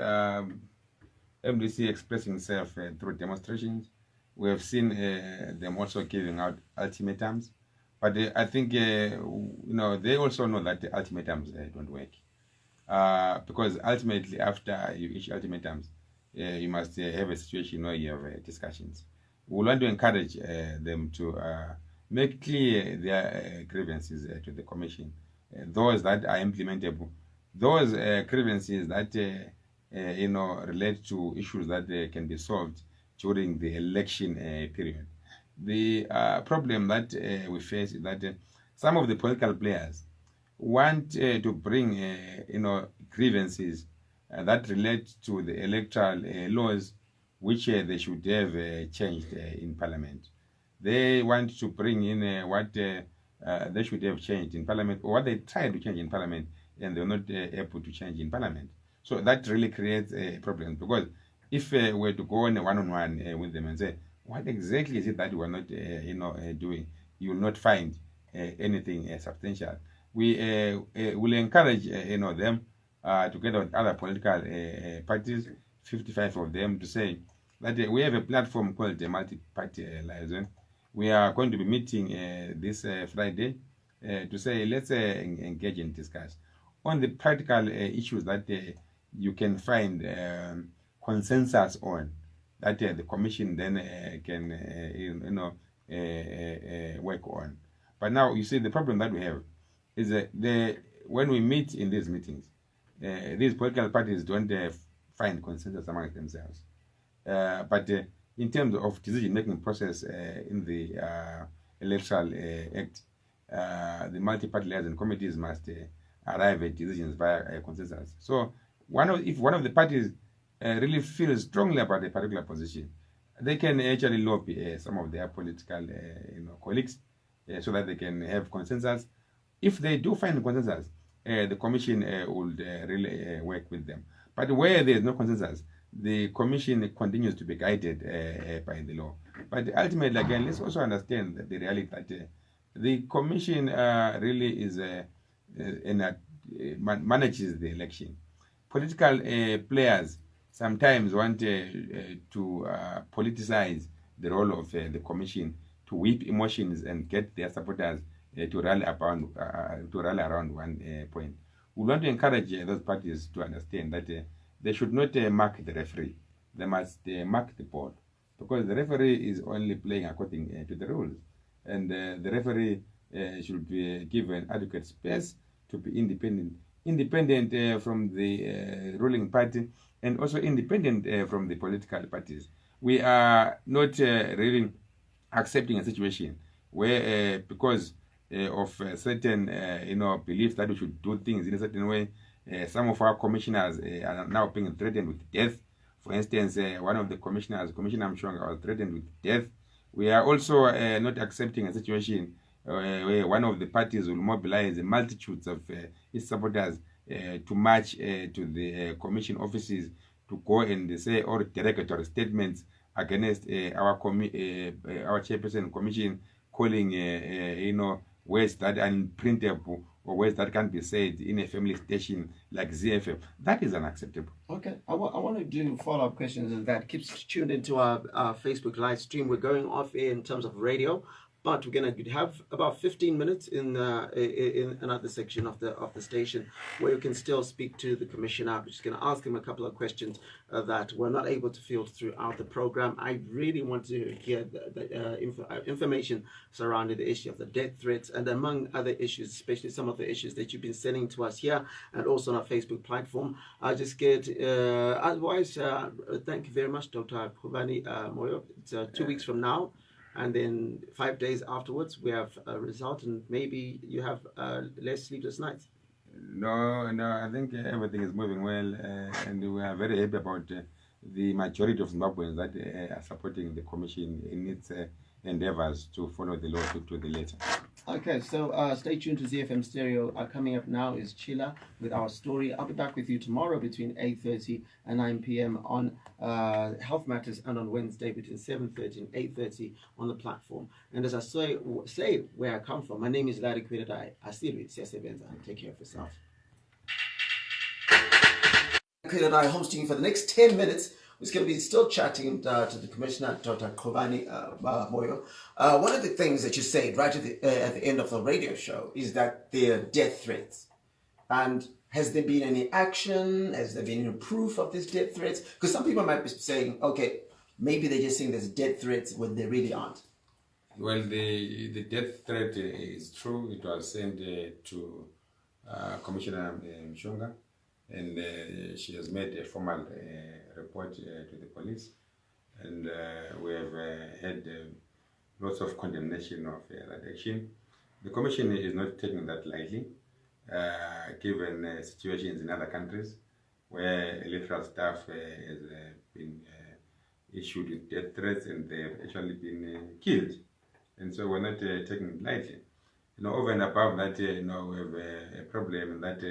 MDC expressing itself through demonstrations. We have seen them also giving out ultimatums. But I think, they also know that the ultimatums don't work. Because ultimately, after you issue ultimatums, you must have a situation where you have discussions. We want to encourage them to make clear their grievances to the commission, those that are implementable, those grievances that relate to issues that can be solved during the election period. The problem that we face is that some of the political players want to bring, grievances that relate to the electoral laws, which they should have changed in Parliament. They want to bring in what they should have changed in Parliament, or what they tried to change in Parliament, and they're not able to change in Parliament. So that really creates a problem, because if we were to go on a one-on-one with them and say, what exactly is it that we're not doing, you will not find anything substantial. We will encourage them together with other political parties, 55 of them, to say that we have a platform called the multi-party liaison. We are going to be meeting this Friday to say let's engage and discuss on the practical issues that you can find consensus on, that the commission then can work on. But now you see the problem that we have is that when we meet in these meetings, these political parties don't find consensus among themselves. But in terms of decision-making process in the Electoral Act, the multi-party liaison committees must arrive at decisions via consensus. So if one of the parties really feels strongly about a particular position, they can actually lobby some of their political colleagues so that they can have consensus. If they do find consensus, the commission would really work with them. But where there is no consensus, the commission continues to be guided by the law. But ultimately, again, let's also understand the reality that the commission really is manages the election. Political players sometimes want to politicize the role of the commission, to whip emotions and get their supporters to rally around one point. we want to encourage those parties to understand that they should not mark the referee. They must mark the ball, because the referee is only playing according to the rules, and the referee should be given adequate space to be independent from the ruling party, and also independent from the political parties. We are not really accepting a situation where, because of certain beliefs that we should do things in a certain way, some of our commissioners are now being threatened with death. For instance, one of the commissioners, Commissioner Mshonga, was threatened with death. We are also not accepting a situation where one of the parties will mobilize multitudes of its supporters to march to the commission offices to go and say all derogatory statements against our chairperson commission, calling words that are unprintable or words that can be said in a family station like ZFM. That is unacceptable. Okay, I want to do follow-up questions, and that keeps tuned into our Facebook live stream. We're going off air in terms of radio, but we're going to have about 15 minutes in another section of the station where you can still speak to the commissioner. I'm just going to ask him a couple of questions that we're not able to field throughout the program. I really want to hear the information surrounding the issue of the death threats, and among other issues, especially some of the issues that you've been sending to us here and also on our Facebook platform. I just get otherwise. Thank you very much, Dr. Qhubani Moyo. It's 2 weeks from now. And then 5 days afterwards, we have a result, and maybe you have less sleepless nights. No, I think everything is moving well, and we are very happy about the majority of Zimbabweans that are supporting the Commission in its endeavors to follow the law to the letter. Okay, so stay tuned to ZFM Stereo. Coming up now is Chila with our story. I'll be back with you tomorrow between 8:30 and 9 p.m. on Health Matters, and on Wednesday between 7:30 and 8:30 on the platform. And as I say where I come from, my name is Larry Kwirirayi. Take care of yourself. Kwirirayi hosting you for the next 10 minutes. We're going to be still chatting to the Commissioner, Dr. Qhubani Moyo. One of the things that you said right at the end of the radio show is that there are death threats. And has there been any action? Has there been any proof of these death threats? Because some people might be saying, okay, maybe they're just saying there's death threats when they really aren't. Well, the death threat is true. It was sent to Commissioner Mshonga, and she has made a formal report to the police, and we have had lots of condemnation of that action. The Commission is not taking that lightly, given situations in other countries where electoral staff has been issued with death threats and they have actually been killed, and so we're not taking it lightly. Over and above that, we have a problem that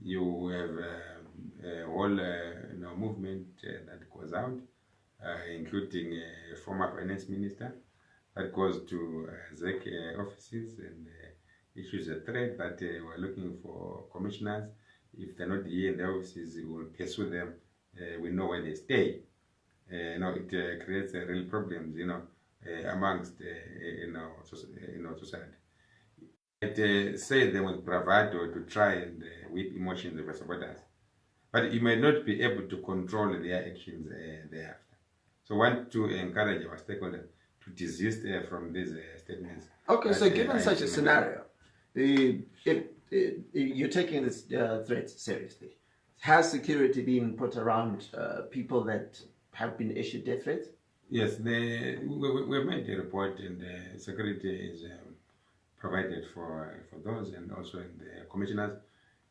you have a whole movement that goes out, including a former finance minister that goes to ZEC offices and issues a threat that we're looking for commissioners. If they're not here in the offices, we will pursue them. We know where they stay. It creates real problems, amongst society. It say them with bravado to try and whip emotions of supporters, but you may not be able to control their actions thereafter. So I want to encourage our stakeholders to desist from these statements. Okay, so given such a scenario, you're taking this threat seriously. Has security been put around people that have been issued death threats? Yes, we've made a report, and security is provided for those, and also in the commissioners.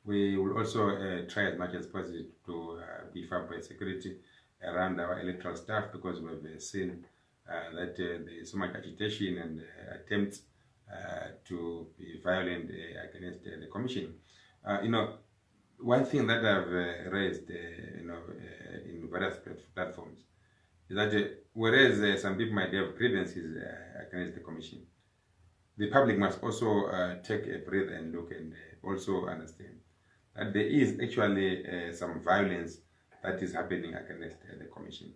We will also try as much as possible to beef up security around our electoral staff, because we've seen that there is so much agitation and attempts to be violent against the commission. One thing that I've raised, in various platforms, is that whereas some people might have grievances against the commission, the public must also take a breath and look and also understand that there is actually some violence that is happening against the commission.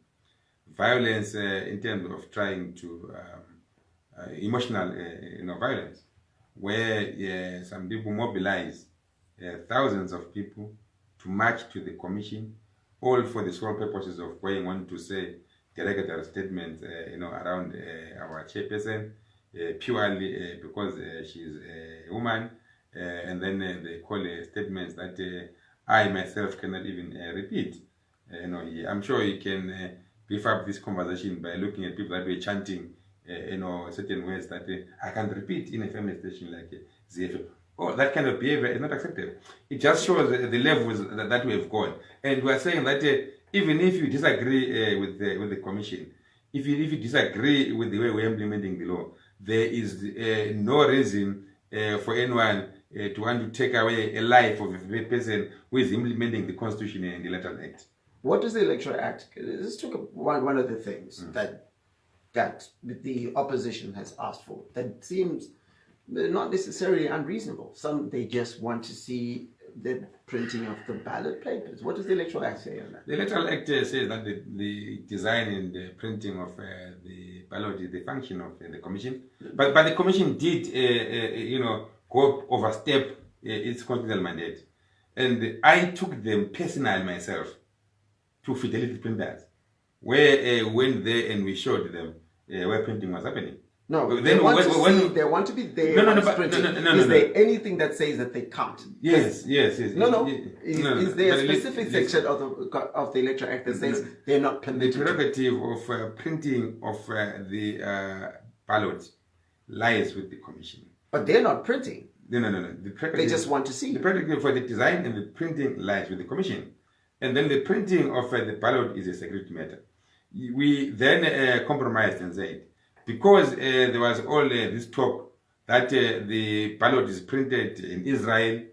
Violence in terms of trying to emotional violence, where some people mobilize thousands of people to march to the commission, all for the sole purposes of going on to say derogatory statements, around our chairperson, purely because she's a woman, and then they call statements that I myself cannot even repeat. I'm sure you can beef up this conversation by looking at people that were chanting, certain words that I can't repeat in a family station like ZEC. Oh, that kind of behavior is not acceptable. It just shows the levels that we have gone. And we are saying that even if you disagree with the commission, if you disagree with the way we're implementing the law, there is no reason for anyone to want to take away a life of a person who is implementing the Constitution and the Electoral Act. What does the Electoral Act? Let's talk about one of the things that the opposition has asked for that seems not necessarily unreasonable. Some, they just want to see the printing of the ballot papers. What does the Electoral Act say on that? The Electoral Act says that the design and the printing of the ballot is the function of the commission. But the commission did, go overstep its constitutional mandate. And I took them personally myself to Fidelity Printers, where went there and we showed them where printing was happening. No, they want to be there. No, is there anything that says that they can't? Yes. No. Is there a specific section of the Electoral Act that says they're not permitted? The prerogative of printing of the ballot lies with the commission. But they're not printing. No. They just want to see. The prerogative for the design and the printing lies with the commission. And then the printing of the ballot is a security matter. We then compromised and said, because there was all this talk that the ballot is printed in Israel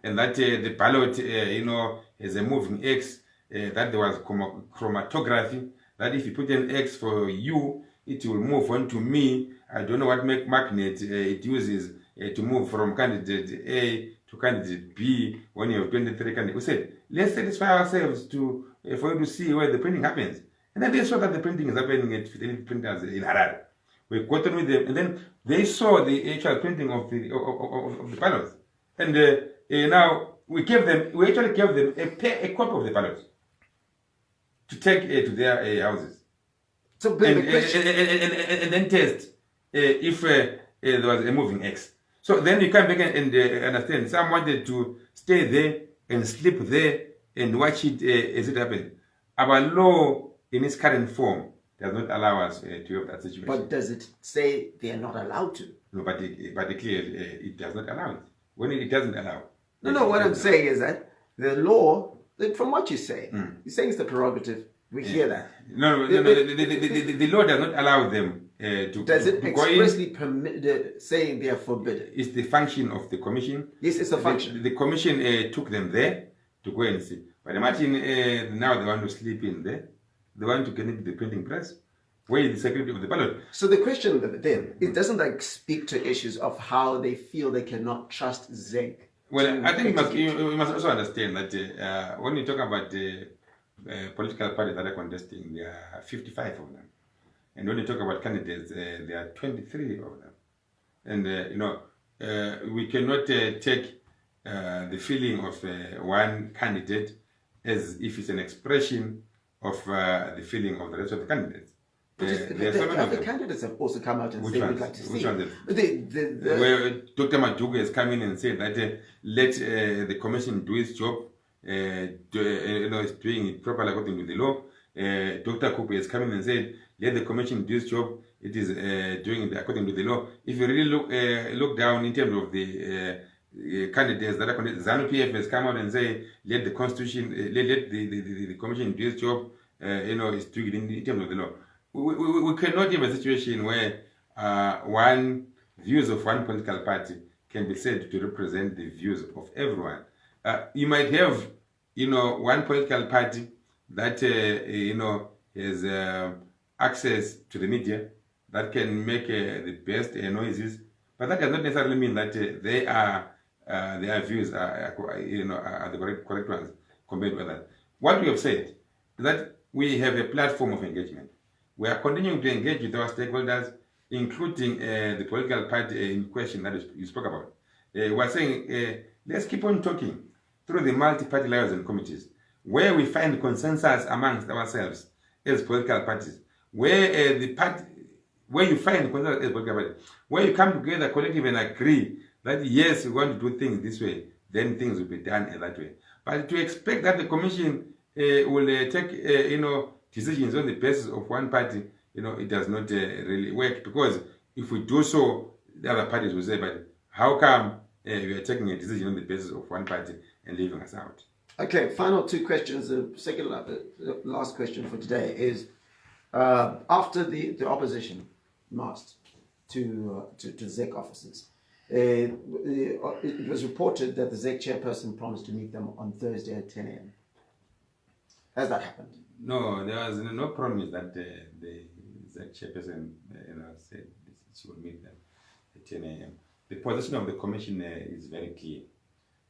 and that the ballot, has a moving X, that there was chromatography, that if you put an X for you, it will move on to me. I don't know what magnet it uses to move from candidate A to candidate B when you have 23 candidates. We said, let's satisfy ourselves for you to see where the printing happens. And then they saw that the printing is happening at Fidelity Printers in Harare. We got on with them, and then they saw the actual printing of the ballots. And now we actually gave them a copy of the ballots to take to their houses. So, and then test if there was a moving X. So then you come back and understand. Some wanted to stay there and sleep there and watch it as it happened. Our law in its current form does not allow us to have that situation. But does it say they are not allowed to? No, but clearly it does not allow it. When it doesn't allow. No, what I'm saying is that the law, from what you say, you're saying it's the prerogative. We hear that. No, the law does not allow them to. Does it expressly permit saying they are forbidden? It's the function of the commission. Yes, it's a function. The commission took them there to go and see. But imagine now they want to sleep in there. They want to get into the printing press. Where is the security of the ballot? So the question then, it doesn't speak to issues of how they feel they cannot trust ZEC. Well, I think you must also understand that when you talk about the political parties that are contesting, there are 55 of them. And when you talk about candidates, there are 23 of them. And, we cannot take the feeling of one candidate as if it's an expression of the feeling of the rest of the candidates. The candidates have also come out and said we'd like to see. Which one? Where Dr. Madugu has come in and said that let the commission do its job, it's doing it properly according to the law. Dr. Kupe has come in and said let the commission do its job, it is doing it according to the law. If you really look down in terms of the candidates that are contesting, ZANU-PF has come out and say let the constitution, let the commission do its job, it's doing it in terms of the law. We cannot have a situation where views of one political party can be said to represent the views of everyone. You might have, one political party that, has access to the media that can make the best noises, but that does not necessarily mean that their views are the correct ones compared to others. What we have said is that we have a platform of engagement. We are continuing to engage with our stakeholders, including the political party in question that you spoke about. we're saying let's keep on talking through the multi-party layers and committees, where we find consensus amongst ourselves as political parties, where where you find consensus as political parties, where you come together collectively and agree that yes, we want to do things this way, then things will be done that way. But to expect that the commission will take decisions on the basis of one party, it does not really work, because if we do so, the other parties will say, but how come we are taking a decision on the basis of one party and leaving us out? Okay, final two questions. The second, last question for today is, after the opposition marched to ZEC offices, it was reported that the ZEC chairperson promised to meet them on Thursday at 10 a.m. Has that happened? No, there was no promise that the ZEC chairperson said she would meet them at 10 a.m. The position of the commission is very clear,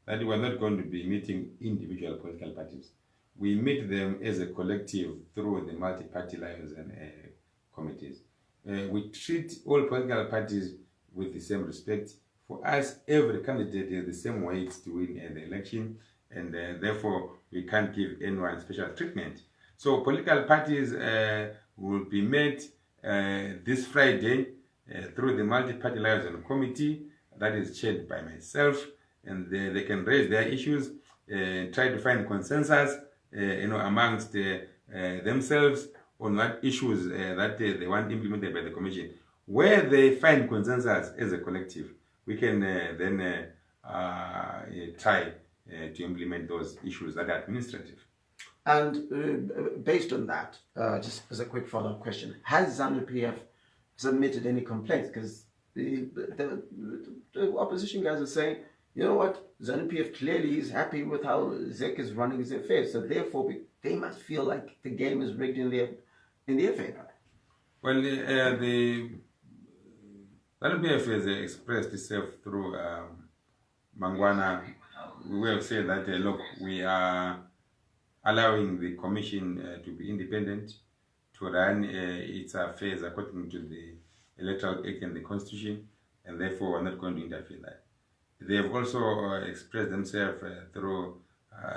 that we are not going to be meeting individual political parties. We meet them as a collective through the multi-party lines and committees. We treat all political parties with the same respect. For us, every candidate has the same weight to win the election, and therefore we can't give anyone special treatment. So political parties will be met this Friday through the multi-party liaison committee that is chaired by myself, and they can raise their issues, try to find consensus, amongst themselves on what issues that they want implemented by the commission. Where they find consensus as a collective, we can then try to implement those issues that are administrative. And based on that, just as a quick follow-up question, has ZANU-PF submitted any complaints? Because the opposition guys are saying, you know what, ZANU-PF clearly is happy with how ZEC is running his affairs, so therefore they must feel like the game is rigged in their favor. Well, the ZANU-PF has expressed itself through Mangwana. We have said that, look, we are allowing the commission to be independent, to run its affairs according to the Electoral Act and the Constitution, and therefore we're not going to interfere in that. They have also expressed themselves through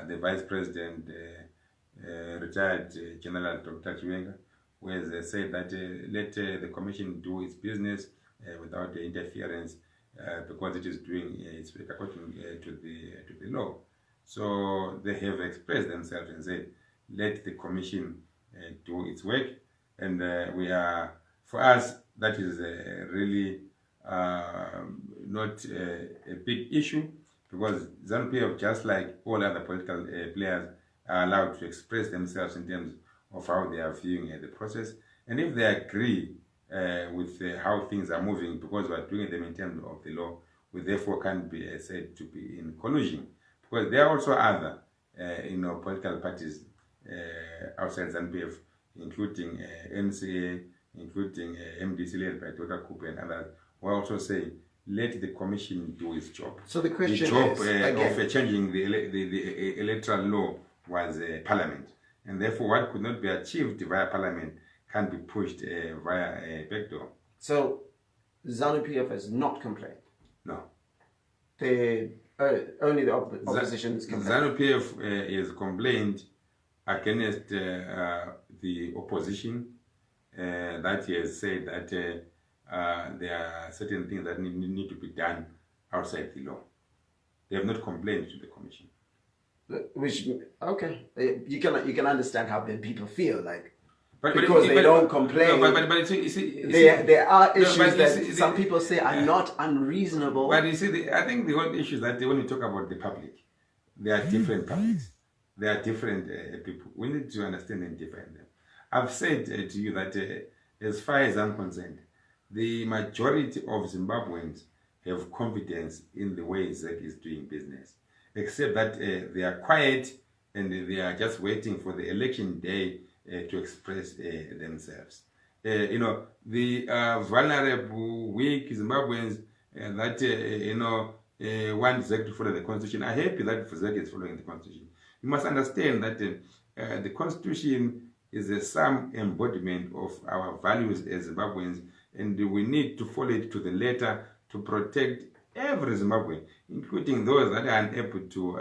the Vice President, retired General Dr. Chiwenga, who has said that let the commission do its business without interference, because it is doing its work according to the law. So they have expressed themselves and said, let the commission do its work, and we are, for us, that is really not a big issue, because ZANU-PF, just like all other political players, are allowed to express themselves in terms of how they are viewing the process. And if they agree with how things are moving, because we are doing them in terms of the law, we therefore can't be said to be in collusion. Because there are also other political parties outside ZANU-PF, including MCA, including MDC led by Dr. Cooper and others, who are also saying, let the commission do its job. So the question job is, of changing the electoral law was Parliament. And therefore what could not be achieved via Parliament can be pushed via a backdoor. So ZANU-PF has not complained? No. Only the opposition is complaining? ZANU-PF is complained against the opposition, that he has said that there are certain things that need to be done outside the law. They have not complained to the commission. Which, okay, you can understand how then people feel like, because they don't complain. No, but there are issues that some people say are not unreasonable. But you see, I think the whole issue is that when you talk about the public, there are different publics. There are different people. We need to understand and define them. I've said to you that as far as I'm concerned, the majority of Zimbabweans have confidence in the way ZEC is doing business, except that they are quiet and they are just waiting for the election day to express themselves. The vulnerable, weak Zimbabweans that want ZEC to follow the Constitution are happy that ZEC is following the Constitution. You must understand that the Constitution is some embodiment of our values as Zimbabweans, and we need to follow it to the letter to protect every Zimbabwean, including those that are unable to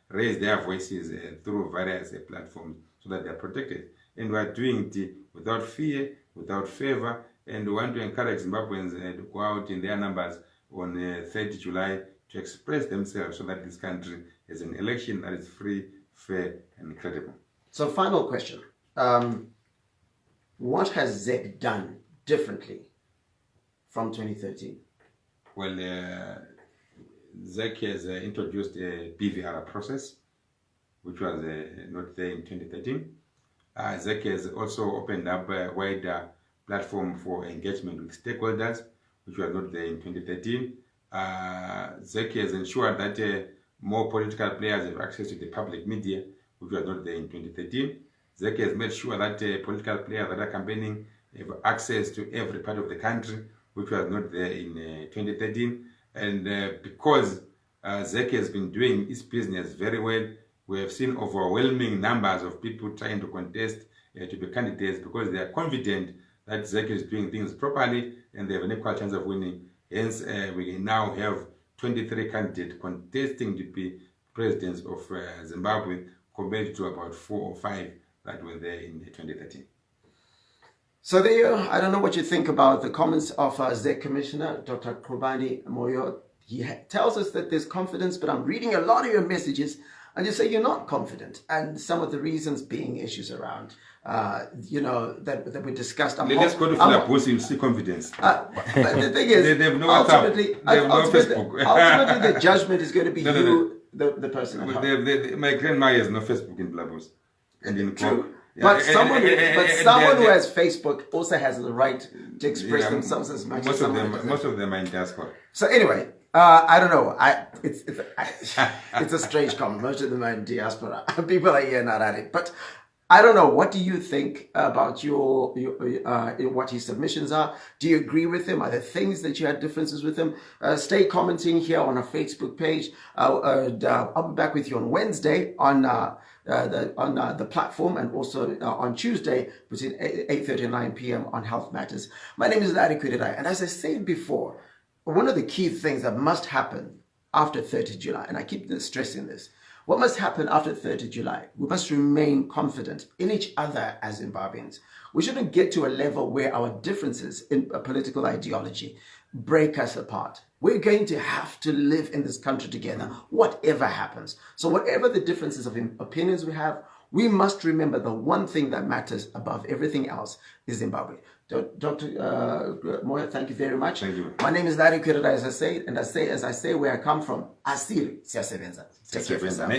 raise their voices through various platforms so that they are protected. And we are doing it without fear, without favor, and we want to encourage Zimbabweans to go out in their numbers on 30 July to express themselves so that this country has an election that is free, fair, and credible. So, final question. What has ZEC done differently from 2013? Well, ZEC has introduced a BVR process, which was not there in 2013. ZEC has also opened up a wider platform for engagement with stakeholders, which was not there in 2013. ZEC has ensured that more political players have access to the public media, which was not there in 2013. ZEC has made sure that political players that are campaigning have access to every part of the country, which was not there in 2013. And because ZEC has been doing its business very well, we have seen overwhelming numbers of people trying to contest to be candidates because they are confident that ZEC is doing things properly and they have an equal chance of winning. Hence, we now have 23 candidates contesting to be presidents of Zimbabwe compared to about 4 or 5 that were there in 2013. So there you are. I don't know what you think about the comments of ZEC Commissioner, Dr. Qhubani Moyo. He tells us that there's confidence, but I'm reading a lot of your messages and you say you're not confident. And some of the reasons being issues around, that we discussed. Let's go to Philip, you'll see confidence. But the thing is, they have no WhatsApp. They have no Facebook. Ultimately, the judgment is going to be the person at home. My grandma has no Facebook in Blabos. And in True. But someone who has Facebook also has the right to express themselves as much as someone else. Most of them are in diaspora. So anyway, I don't know. It's a strange comment. Most of them are in diaspora. People are here not at it. But I don't know. What do you think about what his submissions are? Do you agree with him? Are there things that you had differences with him? Stay commenting here on our Facebook page. I'll be back with you on Wednesday on the platform, and also on Tuesday between 8:30 and 9 p.m. on Health Matters. My name is Larry Kwirirayi, and as I said before, one of the key things that must happen after 30 July, and I keep stressing this, what must happen after 30 July? We must remain confident in each other as Zimbabweans. We shouldn't get to a level where our differences in political ideology break us apart. We're going to have to live in this country together, whatever happens. So whatever the differences of opinions we have, we must remember the one thing that matters above everything else is Zimbabwe. Dr. Moyo, thank you very much. Thank you. My name is Larry Kwirirayi, as I say where I come from. Asiri, siyasebenza. Take care of yourself.